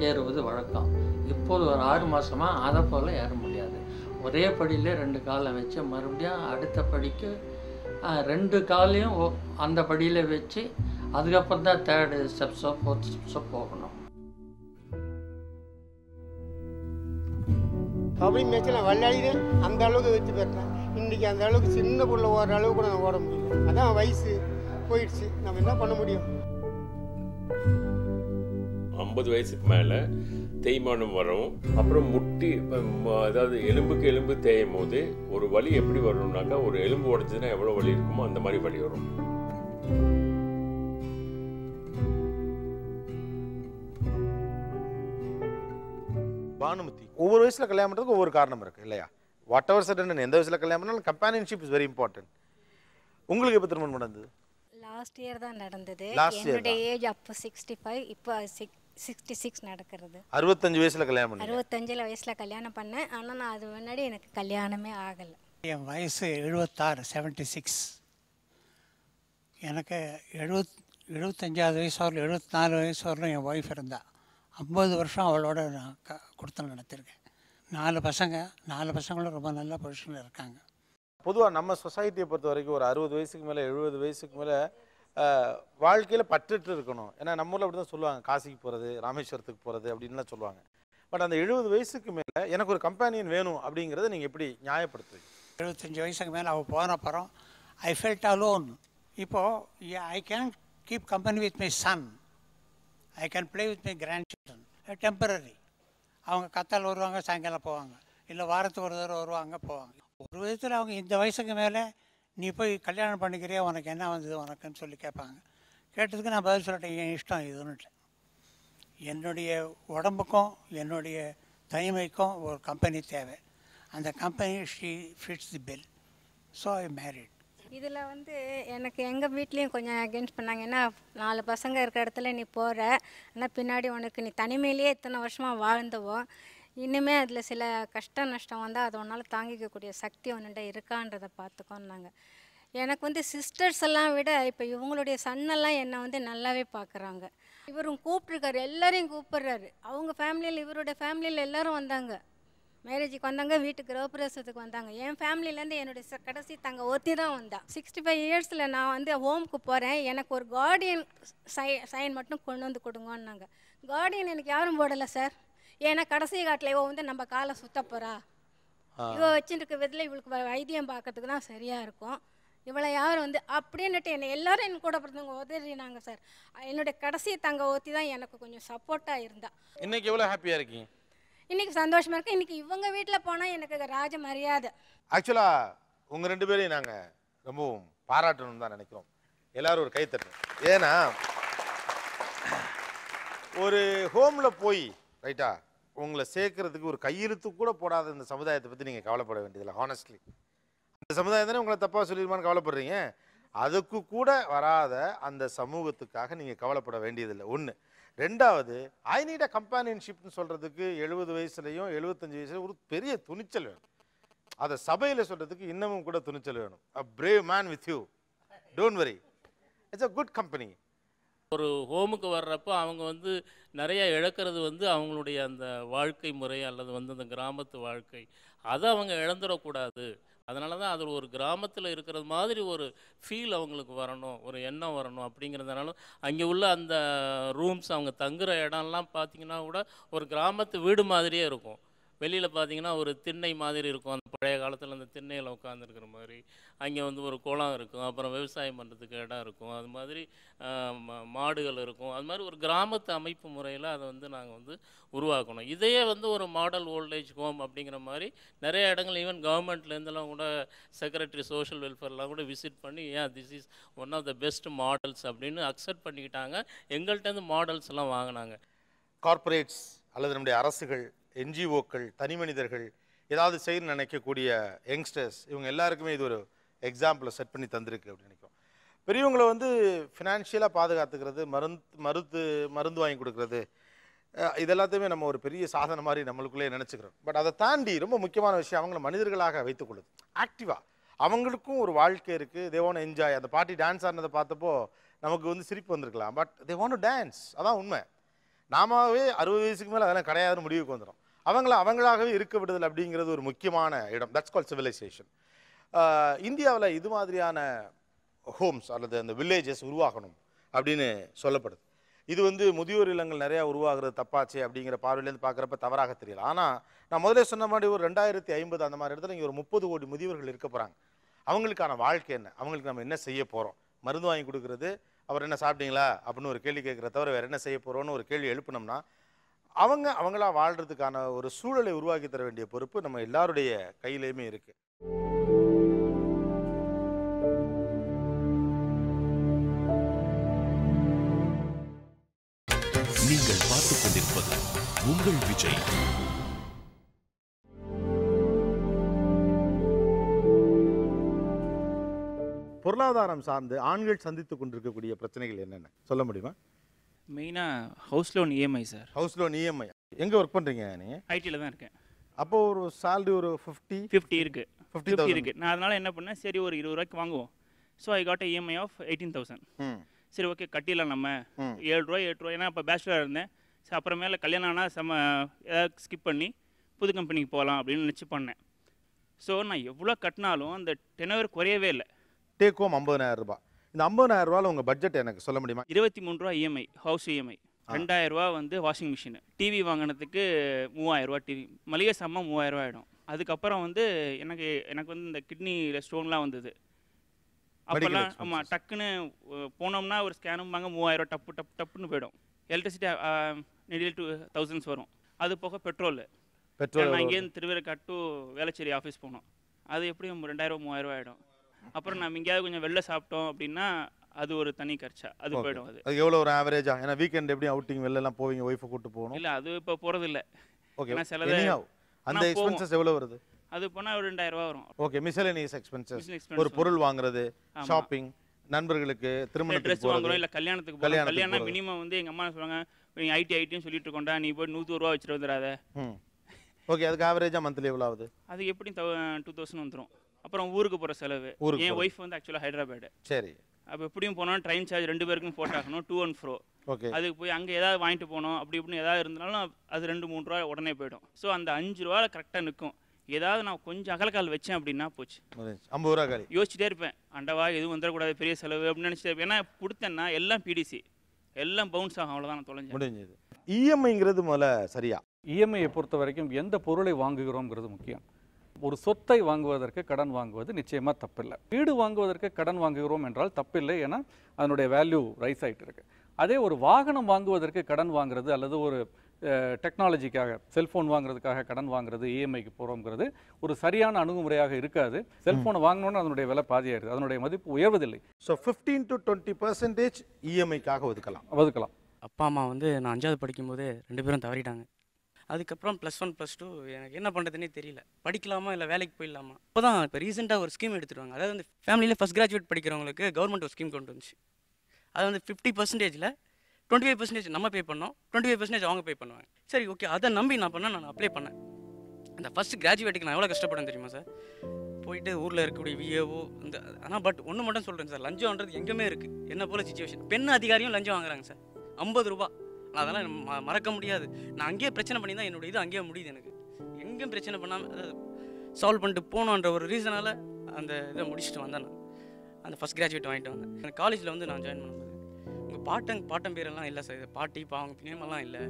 ஏறுவது வழக்கம். இப்போது ஒரு 6 மாதமாக அதை போல் ஏற முடியாது. ஒரே படியில் 2 காலை வச்சு மறுபடியும் அடுத்த படிக்கு 2 காலையும் அந்த படியில் வச்சு அதுக்கப்புறம் தான் 3rd ஸ்டெப்ஸோ 4th ஸ்டெப்ஸோ போகணும்.
கபடி மேட்ச் நான் விளையாடினேன், அந்த அளவுக்கு வச்சு பெற்றேன். இன்றைக்கி அந்த அளவுக்கு சின்ன புள்ள ஓடுற அளவுக்கு நான் ஓட முடியல. அதான் வயசு போயிடுச்சு, நம்ம என்ன பண்ண முடியும்?
50 வயசுக்கு மேலே தேய்மானம் வரும். அப்புறம் முட்டி அதாவது எலும்புக்கு எலும்பு தேயும் போது ஒரு வலி எப்படி வரணும்னாக்கா, ஒரு எலும்பு உடைஞ்சதுன்னா எவ்வளோ வலி இருக்குமோ அந்த மாதிரி வலி வரும்.
பானுமதி, ஒவ்வொரு வயசில் கல்யாணம் பண்ணுறதுக்கு ஒவ்வொரு காரணம் இருக்குது இல்லையா? வாட் எவர் சடன் எந்த வயசில் கல்யாணம் பண்ணாலும் கம்பானியன்ஷிப் இஸ் வெரி இம்பார்ட்டன்ட். உங்களுக்கு எப்போ திருமணம் நடந்தது?
லாஸ்ட் இயர் தான் நடந்தது.
Last year
என்னுடைய ஏஜ் அப்போ 65, இப்போ 66 நடக்கிறது.
65 வயசில் கல்யாணம் பண்ணி?
65 வயசில் கல்யாணம் பண்ணேன். ஆனால் நான் அது முன்னாடி எனக்கு கல்யாணமே ஆகலை.
என் வயசு 76, 76. எனக்கு 75 வயசு வரலும் 74 வயசு வரலும் என் ஒய்ஃப் இருந்தா. 50 வருஷம் அவளோட நான் கொடுத்து நடத்திருக்கேன். 4 பசங்க, 4 பசங்களும் ரொம்ப நல்ல பொசிஷனில் இருக்காங்க.
பொதுவாக நம்ம சொசைட்டியை பொறுத்த வரைக்கும் ஒரு 60 வயசுக்கு மேலே 70 வயசுக்கு மேலே வாழ்க்கையில் பற்றுட்டு இருக்கணும். ஏன்னா நம்ம ஊரில் அப்படி தான் சொல்லுவாங்க, காசிக்கு போகிறது, ராமேஸ்வரத்துக்கு போகிறது அப்படின்லாம் சொல்லுவாங்க. பட் அந்த 70 வயசுக்கு மேலே எனக்கு ஒரு கம்பெனியன் வேணும் அப்படிங்கிறத நீங்கள் எப்படி நியாயப்படுத்துவீங்க?
75 வயசுக்கு மேலே அவள் போன அப்புறம் ஐ ஃபெல்ட் அலோன். இப்போது I can keep company with my son, I can play with my grandchildren. Temporary. அவங்க கத்தால் வருவாங்க, சாயங்காலம் போவாங்க, இல்லை வாரத்துக்கு ஒரு தடவை வருவாங்க போவாங்க. ஒரு விதத்தில் அவங்க இந்த வயசுக்கு மேலே நீ போய் கல்யாணம் பண்ணிக்கிறியா, உனக்கு என்ன வந்தது உனக்குன்னு சொல்லி கேட்பாங்க. கேட்டதுக்கு நான் பதில் சொல்லிட்டேன், என் இஷ்டம் இதுன்னுட்டு. என்னுடைய உடம்புக்கும் என்னுடைய தனிமைக்கும் ஒரு கம்பெனி தேவை. அந்த company she fits the bill. So I married.
இதில் வந்து எனக்கு எங்கள் வீட்லேயும் கொஞ்சம் அகென்ஸ்ட் பண்ணாங்க. ஏன்னா 4 பசங்க இருக்கிற இடத்துல நீ போகிற, ஆனால் பின்னாடி உனக்கு நீ தனிமையிலேயே இத்தனை வருஷமாக வாழ்ந்தவோ, இன்னுமே அதில் சில கஷ்ட நஷ்டம் வந்தால் அதை உன்னால் தாங்கிக்கக்கூடிய சக்தி ஒன்றுட்ட இருக்கான்றதை பார்த்துக்கோன்னாங்க. எனக்கு வந்து சிஸ்டர்ஸ் எல்லாம் விட இப்போ இவங்களுடைய சன்னெல்லாம் என்னை வந்து நல்லாவே பார்க்குறாங்க. இவரும் கூப்பிட்ருக்காரு, எல்லாரையும் கூப்பிட்றாரு. அவங்க ஃபேமிலியில், இவருடைய ஃபேமிலியில் எல்லோரும் வந்தாங்க, மேரேஜுக்கு வந்தாங்க, வீட்டுக்கு கிரகப்பிரவேசத்துக்கு வந்தாங்க. என் ஃபேமிலியிலேருந்து என்னுடைய கடைசி தங்க ஒத்தி தான் வந்தா. 65 இயர்ஸில் நான் வந்து ஹோமுக்கு போகிறேன், எனக்கு ஒரு கார்டியன் சைன் மட்டும் கொண்டு வந்து கொடுங்கன்னாங்க. கார்டியன் எனக்கு யாரும் போடலை சார். ஏன்னா கடைசி காட்டில் இவ வந்து நம்ம காலை சுத்த போகிறா, இவ வச்சுருக்க விதத்தில் இவளுக்கு வைத்தியம் பார்க்கறதுக்கு தான் சரியாக இருக்கும், இவளை யாரும் வந்து அப்படின்னுட்டு என்னை எல்லோரும் என் கூட பிறந்தவங்க உதறினாங்க சார். என்னுடைய கடைசி தங்க ஒத்தி தான் எனக்கு கொஞ்சம் சப்போர்ட்டாக இருந்தா.
இன்னைக்கு எவ்வளோ ஹாப்பியாக இருக்கீங்க?
இன்னைக்கு சந்தோஷமாக இருக்கு. இன்னைக்கு இவங்க வீட்டில் போனால் எனக்கு ராஜ மரியாதை.
ஆக்சுவலாக உங்கள் 2 பேரையும் நாங்கள் ரொம்பவும் பாராட்டணும்னு தான் நினைக்கிறோம். எல்லாரும் ஒரு கைத்தட்டு. ஏன்னா ஒரு ஹோமில் போய் ரைட்டா உங்களை சேர்க்கறதுக்கு ஒரு கையெழுத்து கூட போடாத இந்த சமுதாயத்தை பற்றி நீங்கள் கவலைப்பட வேண்டியதில்லை. ஹானஸ்ட்லி அந்த சமுதாயம் தானே உங்களை தப்பாக சொல்லிடுமான்னு கவலைப்படுறீங்க. அதுக்கு கூட வராத அந்த சமூகத்துக்காக நீங்கள் கவலைப்பட வேண்டியதில்லை. 1. 2வது, ஐ நீட் அ கம்பானியன்ஷிப்னு சொல்கிறதுக்கு 70 வயசுலையும் 75 வயசுலையும் ஒரு பெரிய துணிச்சல் வேணும். அதை சபையில் சொல்கிறதுக்கு இன்னமும் கூட துணிச்சல் வேணும். அ brave man with you, don't worry, it's a good company.
ஒரு ஹோமுக்கு வர்றப்போ அவங்க வந்து நிறைய இழக்கிறது வந்து அவங்களுடைய அந்த வாழ்க்கை முறை அல்லது வந்து அந்த கிராமத்து வாழ்க்கை, அதை அவங்க இழந்துடக்கூடாது. அதனால தான் அது ஒரு கிராமத்தில் இருக்கிறது மாதிரி ஒரு ஃபீல் அவங்களுக்கு வரணும், ஒரு எண்ணம் வரணும். அப்படிங்கிறதுனால அங்கே உள்ள அந்த ரூம்ஸ், அவங்க தங்குற இடம்லாம் பார்த்திங்கன்னா கூட ஒரு கிராமத்து வீடு மாதிரியே இருக்கும். வெளியில் பார்த்தீங்கன்னா ஒரு திண்ணை மாதிரி இருக்கும், அந்த பழைய காலத்தில் அந்த திண்ணையில் உட்காந்துருக்கிற மாதிரி. அங்கே வந்து ஒரு குளம் இருக்கும், அப்புறம் விவசாயம் பண்ணுறதுக்கு இடம் இருக்கும், அது மாதிரி மாடுகள் இருக்கும். அது மாதிரி ஒரு கிராமத்து அமைப்பு முறையில் அதை வந்து நாங்கள் வந்து உருவாக்கணும். இதையே வந்து ஒரு மாடல் ஓல்டேஜ் ஹோம் அப்படிங்கிற மாதிரி நிறைய இடங்கள் ஈவன் கவர்மெண்ட்லேருந்துலாம் கூட செக்ரட்டரி சோஷியல் வெல்ஃபேர்லாம் கூட விசிட் பண்ணி this is one of the best models அப்படின்னு அக்செப்ட் பண்ணிக்கிட்டாங்க. எங்கள்கிட்டருந்து மாடல்ஸ் எல்லாம் வாங்கினாங்க.
கார்ப்பரேட்ஸ் அல்லது நம்முடைய அரசுகள், என்ஜிஓக்கள், தனி மனிதர்கள், ஏதாவது செய்ய நினைக்கக்கூடிய யங்ஸ்டர்ஸ், இவங்க எல்லாருக்குமே இது ஒரு எக்ஸாம்பிளை செட் பண்ணி தந்திருக்கு அப்படின்னு நினைக்கிறோம். பெரியவங்களை வந்து ஃபினான்ஷியலாக பாதுகாத்துக்கிறது, மருந்து வாங்கி கொடுக்குறது, இதெல்லாத்தையுமே நம்ம ஒரு பெரிய சாதனை மாதிரி நம்மளுக்குள்ளே நினச்சிக்கிறோம். பட் அதை தாண்டி ரொம்ப முக்கியமான விஷயம், அவங்கள மனிதர்களாக வைத்துக்கொள்ளுது. ஆக்டிவாக அவங்களுக்கும் ஒரு வாழ்க்கை இருக்குது. They want enjoy. அந்த பாட்டி டான்ஸ் ஆடினதை பார்த்தப்போ நமக்கு வந்து சிரிப்பு வந்திருக்கலாம், but they want to dance. அதான் உண்மை. நாமவே 60 வயசுக்கு மேலே அதெல்லாம் கிடையாதுன்னு முடிவுக்கு வந்துடும். அவங்களாகவே இருக்க விடுதல் அப்படிங்கிறது ஒரு முக்கியமான இடம். That's called civilization. இந்தியாவில் இது மாதிரியான ஹோம்ஸ் அல்லது அந்த வில்லேஜஸ் உருவாகணும் அப்படின்னு சொல்லப்படுது. இது வந்து முதியோர் இல்லங்கள் நிறையா உருவாகிறது தப்பாச்சு அப்படிங்கிற பார்வையிலேருந்து பார்க்குறப்ப தவறாக தெரியல. ஆனால் நான் முதல்ல சொன்ன மாதிரி ஒரு 2050 அந்த மாதிரி இடத்துல இங்கே ஒரு 30 கோடி முதியோர்கள் இருக்க போகிறாங்க. அவங்களுக்கான வாழ்க்கை என்ன, அவங்களுக்கு நம்ம என்ன செய்ய போகிறோம், மருந்து வாங்கி கொடுக்குறது, அவர் என்ன சாப்பிட்டீங்களா அப்படின்னு ஒரு கேள்வி கேட்குற தவிர வேறு என்ன செய்ய போகிறோன்னு ஒரு கேள்வி எழுப்பினோம்னா அவங்களா வாழ்கிறதுக்கான ஒரு சூழலை உருவாக்கி தர வேண்டிய பொறுப்பு நம்ம எல்லாருடைய கையிலையுமே இருக்குது.
நீங்கள் பார்த்துக் கொண்டிருப்பது உங்கள் விஜய்.
பொருளாதாரம் சார்ந்து ஆண்கள் சந்தித்து கொண்டிருக்கக்கூடிய பிரச்சனைகள் என்னென்ன சொல்ல முடியுமா?
மெயினாக house loan EMI sir.
House loan EMI. எங்கே ஒர்க் பண்ணுறீங்க நீங்கள்?
ஐடியில் தான் இருக்கேன்.
அப்போது ஒரு சேலரி ஒரு
50 இருக்குது. 50 இருக்குது. நான் அதனால் என்ன பண்ணேன், சரி ஒரு 20 ரூபாய்க்கு வாங்குவோம். So I got EMI of 18,000. சரி ஓகே கட்டிடலாம் நம்ம 7 ரூபா. ஏன்னா அப்போ பேச்சுலராக இருந்தேன். சரி அப்புறமேல கல்யாணம் ஆனால் ஏதாவது ஸ்கிப் பண்ணி புது கம்பெனிக்கு போகலாம் அப்படின்னு நினச்சி பண்ணேன். ஸோ நான் எவ்வளோ கட்டினாலும் அந்த டெனவர் குறையவே இல்லை.
டேக் ஹோம் 50,000 ரூபாய். இந்த 50,000 ரூபாயில் உங்கள் பட்ஜெட் எனக்கு சொல்ல முடியுமா?
23 ரூபா இஎம்ஐ, ஹவுஸ் இஎம்ஐ. 2000 ரூபா வந்து வாஷிங் மிஷின். டிவி வாங்கினதுக்கு 3000 ரூபா டிவி. மளிகை சாமான் 3000 ரூபா ஆகிடும். அதுக்கப்புறம் வந்து எனக்கு வந்து இந்த கிட்னியில் ஸ்டோன்லாம் வந்தது. அப்போல்லாம் ஆமாம் டக்குன்னு போனோம்னா ஒரு ஸ்கேனும் வாங்க 3000 ரூபா டப்புன்னு போயிடும். எலக்ட்ரிசிட்டி நெடியில் 2000 வரும். அது போக பெட்ரோல். நான் இங்கேருந்து திருவேற்காடு டு வேளச்சேரி ஆஃபீஸ் போனோம். அது எப்படியும் 2000 3000 ரூபா ஆகிடும். அப்புறம் நம்ம எங்கேயாவது கொஞ்சம் வெளில சாப்பிட்டோம் அப்படின்னா அது ஒரு தனி கர்ச்சா, அது போயிடும். அது
எவ்வளோ ஒரு ஆவரேஜா? ஏன்னா வீக்கெண்ட் எப்படி அவுட்டிங் வெளிலலாம் போவீங்க, ஒய்ஃபை கூட்டு போகணும்?
இல்லை அது இப்போ போகிறது இல்லை.
ஓகே. அந்த எக்ஸ்பென்சஸ் எவ்வளோ வருது?
அது போனால் ஒரு 2000 ரூபா வரும்.
ஓகே. மிஸ்செலேனியஸ் எக்ஸ்பென்சஸ், ஒரு பொருள் வாங்குறது, ஷாப்பிங், நண்பர்களுக்கு திருமணத்துக்கு
ட்ரெஸ் வாங்குறோம், இல்லை கல்யாணத்துக்கு போகிறோம். கல்யாணம் மினிமம் வந்து எங்கள் அம்மா சொல்லுவாங்க, நீங்கள் ஐடின்னு சொல்லிட்டு இருக்கோண்டா, நீ போய் 100 ரூபா வச்சுட்டு வந்துடாத.
ஓகே. அதுக்கு ஆவரேஜாக மந்த்லி எவ்வளோ ஆகுது?
அது எப்படியும் 2000 வந்துடும். அப்புறம் ஊருக்கு போகிற செலவு. என் ஒய்ஃப் வந்து ஆக்சுவலாக ஹைதராபாடு.
சரி.
அப்போ எப்படியும் போனோம் ட்ரெயின் சார்ஜ் 2 பேருக்கும் போட்டாகணும், 2 and fro.
ஓகே. அதுக்கு
போய் அங்கே ஏதாவது வாங்கிட்டு போனோம் அப்படி இப்படின்னு ஏதாவது இருந்தாலும் அது 2-3 ரூபா உடனே போயிடும். ஸோ அந்த 5 ரூபாவில் கரெக்டாக நிற்கும். ஏதாவது நான் கொஞ்சம் அகலக்கால் வச்சேன் அப்படின்னா போச்சு,
50 ரூபா காலி.
யோசிச்சுட்டே இருப்பேன், அண்டவா எதுவும் வந்துடக்கூடாது பெரிய செலவு அப்படின்னு நினச்சிட்டே இருப்பேன். ஏன்னா கொடுத்தேன்னா எல்லாம் பிடிசி, எல்லாம் பவுன்ஸ் ஆகும், அவ்வளோதான் நான் தொலைஞ்சேன்.
முடிஞ்சது. இஎம்ஐங்கிறது முதல்ல சரியா?
இஎம்ஐயை பொறுத்த வரைக்கும் எந்த பொருளை வாங்குகிறோங்கிறது முக்கியம். ஒரு சொத்தை வாங்குவதற்கு கடன் வாங்குவது நிச்சயமாக தப்பில்லை. வீடு வாங்குவதற்கு கடன் வாங்குகிறோம் என்றால் தப்பில்லை, ஏன்னா அதனுடைய வேல்யூ ரைஸ் ஆகிட்டு இருக்கு. அதே ஒரு வாகனம் வாங்குவதற்கு கடன் வாங்குறது அல்லது ஒரு டெக்னாலஜிக்காக செல்ஃபோன் வாங்குறதுக்காக கடன் வாங்குறது, இஎம்ஐக்கு போகிறோங்கிறது ஒரு சரியான அணுகுமுறையாக இருக்காது. செல்ஃபோனை வாங்கினோன்னு அதனுடைய விலை பாதியாயிருது, அதனுடைய மதிப்பு உயர்வதில்லை.
ஸோ 15 to 20% இஎம்ஐக்காக ஒதுக்கலாம்.
அப்பா அம்மா வந்து நான் 5வது படிக்கும்போது 2 பேரும் தவறிட்டாங்க. அதுக்கப்புறம் +1 +2 எனக்கு என்ன பண்ணுறதுனே தெரியல. படிக்கலாமா இல்லை வேலைக்கு போயிடலாமா? இப்போ ரீசெண்டாக ஒரு ஸ்கீம் எடுத்துருவாங்க. அதாவது வந்து ஃபேமிலியில் ஃபஸ்ட் கிராஜுவேட் படிக்கிறவங்களுக்கு கவர்மெண்ட் ஒரு ஸ்கீம் கொண்டு வந்துச்சு. அது வந்து 50%ல் 25% நம்ம பே பண்ணோம், 25% அவங்க பே பண்ணுவாங்க. சரி ஓகே, அதை நம்பி நான் அப்ளை பண்ணேன். அந்த ஃபஸ்ட் கிராஜுவேட்டுக்கு நான் எவ்வளோ கஷ்டப்படேன் தெரியுமா சார்? போயிட்டு ஊரில் இருக்கக்கூடிய விஏஓ இந்த ஆனால் பட் ஒன்று மட்டும் சொல்கிறேன் சார், லஞ்சம்ன்றது எங்கேயுமே இருக்குது. என்ன போல் சுச்சுவேஷன், பெண் அதிகாரியும் லஞ்சம் வாங்குறாங்க சார், 50 ரூபா. அதெல்லாம் மறக்க முடியாது. நான் அங்கேயே பிரச்சனை பண்ணி தான் என்னுடைய இது அங்கேயே முடியுது. எனக்கு எங்கேயும் பிரச்சனை பண்ணாமல் அதை சால்வ் பண்ணிட்டு போகணுன்ற ஒரு ரீசனால் அந்த இதை முடிச்சுட்டு வந்தேன். நான் அந்த ஃபஸ்ட் கிராஜுவேட் வாங்கிட்டு வந்தேன். எனக்கு காலேஜில் வந்து நான் ஜாயின் பண்ணும்போது உங்கள் பாட்டம் பேரெல்லாம் இல்லை சார், இது பாட்டி அவங்க நேமெல்லாம் இல்லை,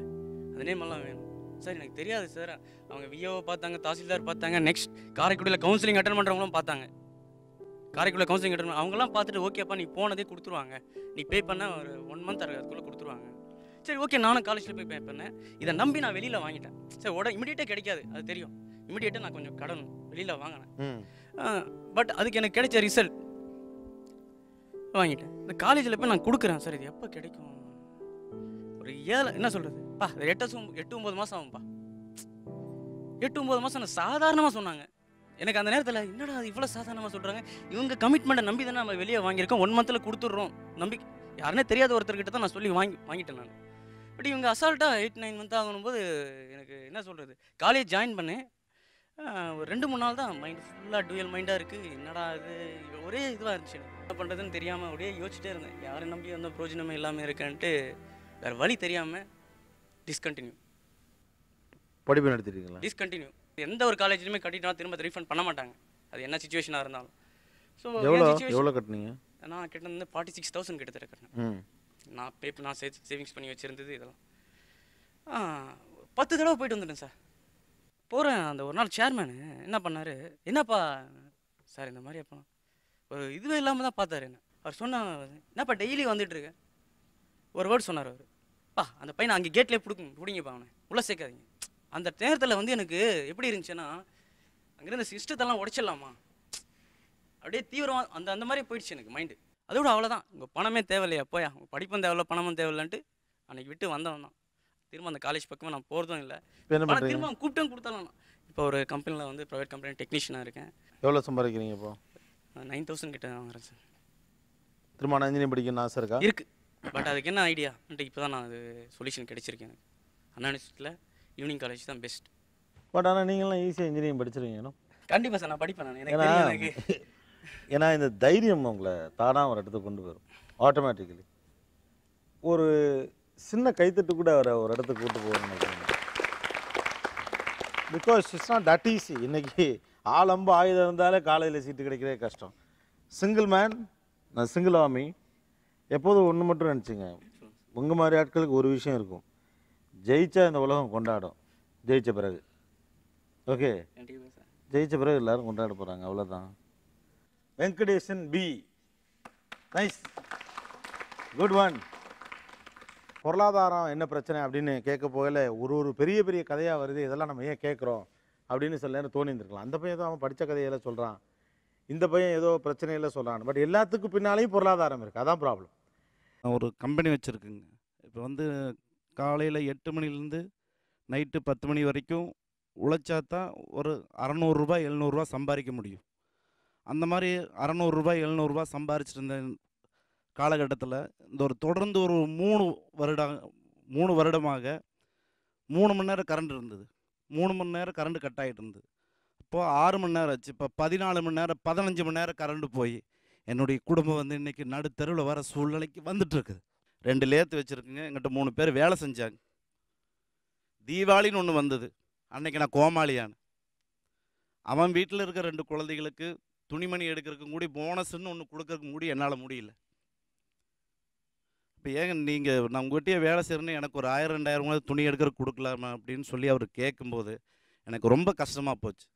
அந்த நேமெல்லாம் வேணும் சார். எனக்கு தெரியாது சார். அவங்க விஓவை பார்த்தாங்க, தாசில்தார் பார்த்தாங்க, நெக்ஸ்ட் காரைக்குடியில் கவுன்சிலிங் அட்டன் பண்ணுறவங்களும் பார்த்தாங்க. காரைக்குடியில் கவுன்சிலிங் அட்டன் அவங்களாம் பார்த்துட்டு ஓகேப்பா நீ போனதே கொடுத்துருவாங்க, நீ பே பண்ண ஒரு 1 month அதுக்குள்ளே கொடுத்துருவாங்க. சரி ஓகே, நானும் காலேஜில் போய் பே பண்ணேன். இதை நம்பி நான் வெளியில் வாங்கிட்டேன். சரி இமிடியேட்டாக கிடைக்காது, அது தெரியும். இமிடியேட்டாக நான் கொஞ்சம் கடன் வெளியில் வாங்கினேன். பட் அதுக்கு எனக்கு கிடைச்ச ரிசல்ட் வாங்கிட்டேன். இந்த காலேஜில் போய் நான் கொடுக்குறேன் சார், இது எப்போ கிடைக்கும்? ஒரு 7 என்ன சொல்கிறது பா, 8-9 மாதம் ஆகும்பா. 8-9 மாதம் நான் சாதாரணமாக சொன்னாங்க. எனக்கு அந்த நேரத்தில் என்னடா அது இவ்வளோ சாதாரணமாக சொல்கிறாங்க, இவங்க கமிட்மெண்ட்டை நம்பி தானே நம்ம வெளியே வாங்கியிருக்கோம், 1 monthல் கொடுத்துட்றோம் நம்பிக்கை. யாருன்னே தெரியாத ஒருத்தர்கிட்ட தான் நான் சொல்லி வாங்கிட்டேன் நான். பட் இவங்க அசால்ட்டாக 8-9 month ஆகணும்போது எனக்கு என்ன சொல்கிறது, காலேஜ் ஜாயின் பண்ணேன். ஒரு 2-3 நாள் தான் மைண்ட் ஃபுல்லாக டூயல் மைண்டாக இருக்குது. என்னடா இது ஒரே இதுவாக இருந்துச்சு, என்ன பண்ணுறதுன்னு தெரியாமல் அப்படியே யோசிச்சுட்டே இருந்தேன். யாரை நம்பி வந்த பிரோஜனமே இல்லாமல் இருக்கேன்ட்டு வேறு வழி தெரியாமல் டிஸ்கண்டினியூ
படிப்பு நடத்திட்டீங்களா?
டிஸ்கண்டினியூ. எந்த ஒரு காலேஜ்லையுமே கட்டிட்டா திரும்ப ரீஃபண்ட் பண்ண மாட்டாங்க, அது என்ன சுச்சுவேஷனாக இருந்தாலும். ஸோ
எவ்வளோ கட்டினீங்க?
நான் கிட்ட 46,000 கிட்டத்தட்ட கட்டினேன். நான் சேவிங்ஸ் பண்ணி வச்சுருந்தது இதெல்லாம் 10 தடவை போயிட்டு வந்துட்டேன் சார். போகிறேன், அந்த ஒரு நாள் சேர்மேனு என்ன பண்ணார், என்னப்பா சார் இந்த மாதிரி அப்போ ஒரு இதுவே இல்லாமல் தான் பார்த்தாரு என்ன. அவர் சொன்ன என்னப்பா டெய்லி வந்துட்டுருக்கேன் ஒரு வேர்டு சொன்னார் அவர், பா அந்த பையனை அங்கே கேட்லேயே பிடிங்கப்பா அவனை உள்ளே சேர்க்காதீங்க. அந்த நேரத்தில் வந்து எனக்கு எப்படி இருந்துச்சுன்னா அங்கேருந்து சிஸ்டத்தெல்லாம் உடைச்சிடலாமா அப்படியே தீவிரமாக அந்த மாதிரி போயிடுச்சு எனக்கு மைண்டு. அதோட அவ்வளோதான், உங்கள் பணமே தேவையில்லையா போயா, உங்கள் படிப்பும் தேவையில்ல பணமும் தேவையில்லைன்ட்டு அன்றைக்கி விட்டு வந்தவன் தான். திரும்ப அந்த காலேஜ் பக்கமாக நான் போகிறதும் இல்லை, ஆனால் திரும்ப கூப்பிட்டும் கொடுத்தாலும் நான் இப்போ ஒரு கம்பெனியில் வந்து ப்ரைவேட் கம்பெனி டெக்னீஷியனாக இருக்கேன்.
எவ்வளோ சம்பாதிக்கிறீங்க இப்போ?
9,000 கிட்ட வாங்குறேன் சார்.
திரும்ப இன்ஜினியரிங் படிக்கணும்னு ஆசை இருக்கா?
இருக்குது, பட் அதுக்கு என்ன ஐடியா இப்போ தான் நான் அது சொல்யூஷன் கிடைச்சிருக்கேன் எனக்கு. அண்ணா யூனிவர்சிட்டியில் ஈவினிங் காலேஜ் தான் பெஸ்ட்.
பட் ஆனால் நீங்களாம் ஈஸியாக இன்ஜினியரிங் படிச்சிருவீங்க.
கண்டிப்பாக சார், நான் படிப்பேன். நான் எனக்கு
ஏன்னா இந்த தைரியம் உங்களை தானாக ஒரு இடத்துக்கு கொண்டு வரும் ஆட்டோமேட்டிக்கலி. ஒரு சின்ன கைத்தட்டு கூட அவரை ஒரு இடத்துக்கு கூட்டு போகணும்னு நினைக்கிறேன். Because it's not that easy. இன்றைக்கி ஆளம்ப ஆயுதம் இருந்தாலே காலேஜில் சீட்டு கிடைக்கிறதே கஷ்டம். சிங்கிள் மேன், நான் சிங்கிள் ஆர்மி. எப்போதும் ஒன்று மட்டும் நினச்சிங்க, உங்கள் மாதிரி ஆட்களுக்கு ஒரு விஷயம் இருக்கும், ஜெயிச்சா இந்த உலகம் கொண்டாடும். ஜெயித்த பிறகு ஓகே, ஜெயித்த பிறகு எல்லோரும் கொண்டாட போகிறாங்க, அவ்வளோதான். Venkatesan B, nice, good one. பொருளாதாரம் என்ன பிரச்சனை அப்படின்னு கேட்க போகல ஒரு பெரிய பெரிய கதையாக வருது, இதெல்லாம் நம்ம ஏன் கேட்குறோம் அப்படின்னு சில நேரம் தோணியிருந்துருக்கலாம். அந்த பையன் ஏதோ அவன் படித்த கதையெல்லாம் சொல்கிறான், இந்த பையன் ஏதோ பிரச்சனையில் சொல்கிறான். பட் எல்லாத்துக்கும் பின்னாலேயும் பொருளாதாரம் இருக்குது, அதான் ப்ராப்ளம்.
ஒரு கம்பெனி வச்சுருக்குங்க. இப்போ வந்து காலையில் 8 மணிலேருந்து நைட்டு 10 மணி வரைக்கும் உழைச்சா தான் ஒரு 600 ரூபாய் 700 ரூபா சம்பாதிக்க முடியும். அந்த மாதிரி 600 ரூபாய் 700 ரூபா சம்பாரிச்சிட்டு இருந்த காலகட்டத்தில் இந்த ஒரு தொடர்ந்து ஒரு 3 வருடமாக 3 மணி நேரம் கரண்ட் இருந்தது. 3 மணி நேரம் கரண்ட் கட் ஆகிட்டு இருந்தது. இப்போது 6 மணி நேரம் ஆச்சு. இப்போ 14 மணி நேரம் 15 மணி நேரம் கரண்ட் போய் என்னுடைய குடும்பம் வந்து இன்றைக்கி நடுத்தெருவில் வர சூழ்நிலைக்கு வந்துட்டுருக்குது. 2 லேத்து வச்சுருக்குங்க. எங்கிட்ட 3 பேர் வேலை செஞ்சாங்க. தீபாவளின்னு ஒன்று வந்தது, அன்னைக்கு நான் கோமாளியானு. அவன் வீட்டில் இருக்க 2 குழந்தைகளுக்கு துணிமணி எடுக்கிறதுக்கு கூடி போனஸ்ன்னு ஒன்று கொடுக்கறதுக்கு கூடி என்னால் முடியல. இப்போ ஏங்க நீங்கள் நான் உங்கள்கிட்டயே வேலை செய்கிறேன்னு எனக்கு ஒரு 1000-2000 துணி எடுக்கிறதுக்கு கொடுக்கலாமா அப்படின்னு சொல்லி அவர் கேட்கும்போது எனக்கு ரொம்ப கஷ்டமாக போச்சு.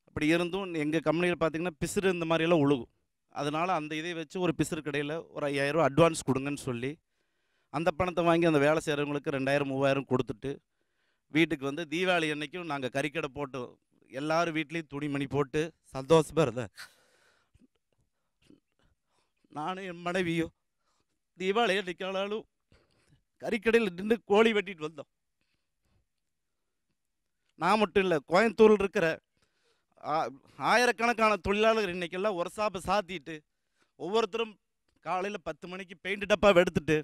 அப்படி இருந்தும் எங்கள் கம்பெனியில் பார்த்திங்கன்னா பிசுறு இந்த மாதிரியெல்லாம் உழுகும். அதனால் அந்த இதை வச்சு ஒரு பிசுறு கடையில் ஒரு 5000 ரூபா அட்வான்ஸ் கொடுங்கன்னு சொல்லி அந்த பணத்தை வாங்கி அந்த வேலை செய்கிறவங்களுக்கு 2000-3000 கொடுத்துட்டு வீட்டுக்கு வந்து தீபாவளி அன்னைக்கும் நாங்கள் கறிக்கடை போட்டு எல்லாரும் வீட்லேயும் துணிமணி போட்டு சந்தோஷமாக இருந்தேன். நானும் என் மனைவியும் தீபாவளி அன்னைக்காலும் கறிக்கடையில் நின்று கோழி வெட்டிட்டு வந்தோம். நான் மட்டும் இல்லை, கோயம்புத்தூரில் இருக்கிற ஆயிரக்கணக்கான தொழிலாளர்கள் இன்றைக்கெல்லாம் ஒரு சாப்பை சாத்திட்டு ஒவ்வொருத்தரும் காலையில் 10 மணிக்கு பெயிண்ட் டப்பாவை எடுத்துட்டு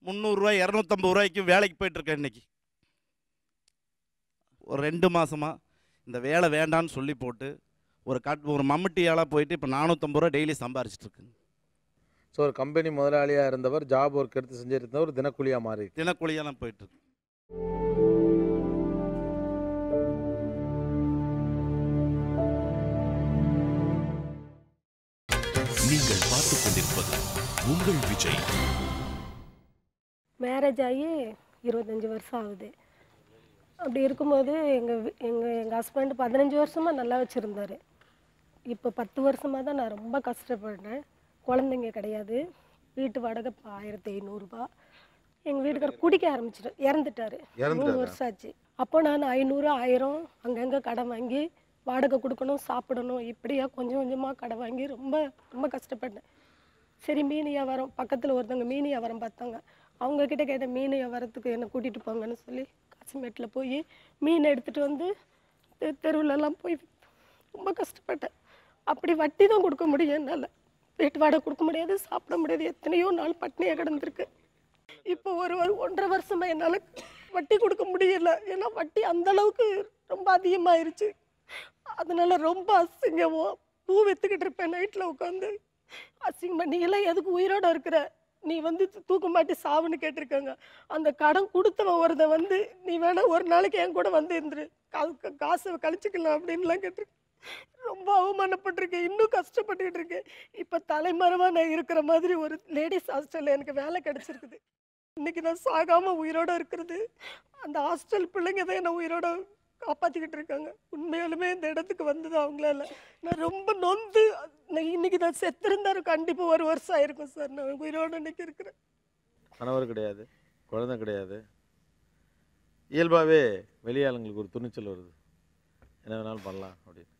300 ரூபாய் 250 ரூபாய்க்கு வேலைக்கு போயிட்டுருக்கேன். இன்றைக்கி ஒரு 2 மாதமாக இந்த வேலை வேண்டான்னு சொல்லி போட்டு ஒரு மம்முட்டியாலாக போயிட்டு இப்போ 450 ரூபா டெய்லி சம்பாரிச்சிட்ருக்குங்க.
ஸோ ஒரு கம்பெனி முதலாளியாக இருந்தவர் ஜாப் ஒர்க் எடுத்து செஞ்சுட்டு இருந்தவர் தினக்கூலியாக மாறி
தினக்கூலியாக தான் போயிட்டுருக்கு.
நீங்கள் பார்த்துக் கொண்டிருப்பது உங்கள் விஜய்.
மேரேஜ் ஆகி 25 வருஷம் ஆகுது. அப்படி இருக்கும்போது எங்கள் ஹஸ்பண்ட் 15 வருஷமாக நல்லா வச்சுருந்தார். இப்போ 10 வருஷமாக தான் நான் ரொம்ப கஷ்டப்படுறேன். குழந்தைங்க கிடையாது, வீட்டு வாடகை 1500 ரூபா. எங்கள் வீட்டுக்காரர் குடிக்க இறந்துட்டார். 3 வருஷம் ஆச்சு. அப்போ நான் 500 1000 அங்கங்கே கடன் வாங்கி வாடகை கொடுக்கணும், சாப்பிடணும், இப்படியா கொஞ்சம் கொஞ்சமாக கடை வாங்கி ரொம்ப ரொம்ப கஷ்டப்பட்டேன். சரி மீன் வியாபாரம், பக்கத்தில் ஒருத்தவங்க மீன் வியாபாரம் பார்த்தாங்க. அவங்கக்கிட்ட கேட்ட மீன் வியாபாரத்துக்கு என்னை கூட்டிகிட்டு போங்கன்னு சொல்லி காசிமேட்டில் போய் மீன் எடுத்துகிட்டு வந்து தெருவிலலாம் போய் ரொம்ப கஷ்டப்பட்டேன். அப்படி வட்டி தான் கொடுக்க முடியும் என்னால். வீட்டு வாடகை கொடுக்க முடியாது, சாப்பிட முடியாது. எத்தனையோ நாள் பட்னியாக கிடந்திருக்கு. இப்போ ஒரு 1.5 வருஷமாக என்னால் வட்டி கொடுக்க முடியல. ஏன்னா வட்டி அந்தளவுக்கு ரொம்ப அதிகமாகிருச்சு. அதனால ரொம்ப அசிங்கமாக பூ விற்றுக்கிட்டு இருப்பேன் நைட்டில் உட்காந்து. அசிங்கமாக நீ எல்லாம் எதுக்கு உயிரோடு இருக்கிற, நீ வந்து தூக்க மாட்டி சாவுன்னு கேட்டிருக்காங்க. அந்த கடன் கொடுத்தவன் ஒருத்தன் வந்து நீ வேணா ஒரு நாளைக்கு என் கூட வந்து இருந்துரு, காசை கழிச்சிக்கலாம் அப்படின்லாம் கேட்டிருக்கேன். ரொம்ப அவமானப்பட்டிருக்கேன், இன்னும் கஷ்டப்பட்டுக்கிட்டு இருக்கேன். இப்போ தலைமறைவாக நான் இருக்கிற மாதிரி ஒரு லேடிஸ் ஹாஸ்டலில் எனக்கு வேலை கிடச்சிருக்குது. இன்றைக்கி நான் சாகாமல் உயிரோடு இருக்கிறது அந்த ஹாஸ்டல் பிள்ளைங்க தான் என்னை உயிரோட
காப்பாற்றிக்கிட்டு இருக்காங்க. உண்மையாலுமே இந்த இடத்துக்கு வந்தது அவங்களால. நான் ரொம்ப நொந்து இன்னைக்கு நான் செத்திருந்தாரு கண்டிப்பாக 1 வருஷம் ஆயிருக்கும் சார். நான் உயிரோடு இன்னைக்கு இருக்கிறேன்.
கணவர் கிடையாது, குழந்தை கிடையாது. இயல்பாகவே வெளியாளுங்களுக்கு ஒரு துணிச்சல் வருது, என்ன வேணாலும் பண்ணலாம் அப்படின்னு.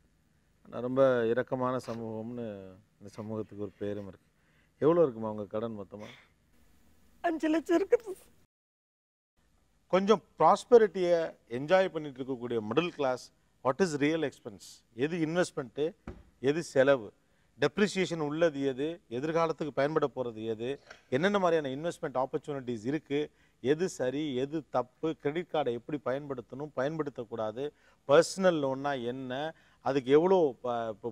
ஆனால் ரொம்ப இரக்கமான சமூகம்னு இந்த சமூகத்துக்கு ஒரு பேரும் இருக்குது. எவ்வளோ இருக்குமா அவங்க கடன் மொத்தமாக?
5 லட்சம் இருக்குது.
கொஞ்சம் ப்ராஸ்பெரிட்டியை என்ஜாய் பண்ணிட்டு இருக்கக்கூடிய middle class, what is real expense, எது இன்வெஸ்ட்மெண்ட்டு, எது செலவு, டெப்ரிசியேஷன் உள்ளது எது, எதிர்காலத்துக்கு பயன்பட போகிறது எது, என்னென்ன மாதிரியான இன்வெஸ்ட்மெண்ட் ஆப்பர்ச்சுனிட்டிஸ் இருக்குது, எது சரி எது தப்பு, கிரெடிட் கார்டை எப்படி பயன்படுத்தணும் பயன்படுத்தக்கூடாது, பர்சனல் லோன்னா என்ன, அதுக்கு எவ்வளோ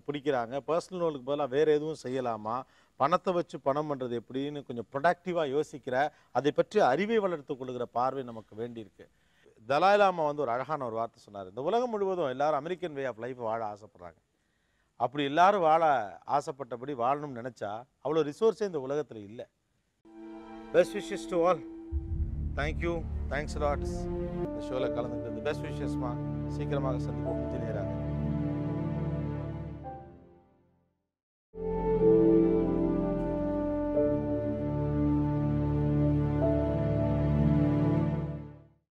பிடிக்கிறாங்க, பர்சனல் லோனுக்கு பதிலாக வேறு எதுவும் செய்யலாமா, பணத்தை வச்சு பணம் பண்ணுறது எப்படின்னு கொஞ்சம் ப்ரொடக்டிவாக யோசிக்கிற, அதை பற்றி அறிவை வளர்த்து கொள்கிற பார்வை நமக்கு வேண்டியிருக்கு. தலாய் லாமா வந்து ஒரு அழகான ஒரு வார்த்தை சொன்னார். இந்த உலகம் முழுவதும் எல்லாரும் அமெரிக்கன் வே ஆஃப் லைஃப் வாழ ஆசைப்படுறாங்க. அப்படி எல்லாரும் வாழ ஆசைப்பட்டபடி வாழணும்னு நினச்சா அவ்வளோ ரிசோர்ஸே இந்த உலகத்தில் இல்லை. Best wishes to all. Thank you, thanks lots. இந்த ஷோவில் கலந்துக்கிட்டு பெஸ்ட் விஷஸ்மா. சீக்கிரமாக சந்திப்போம். இன்ஜினியராக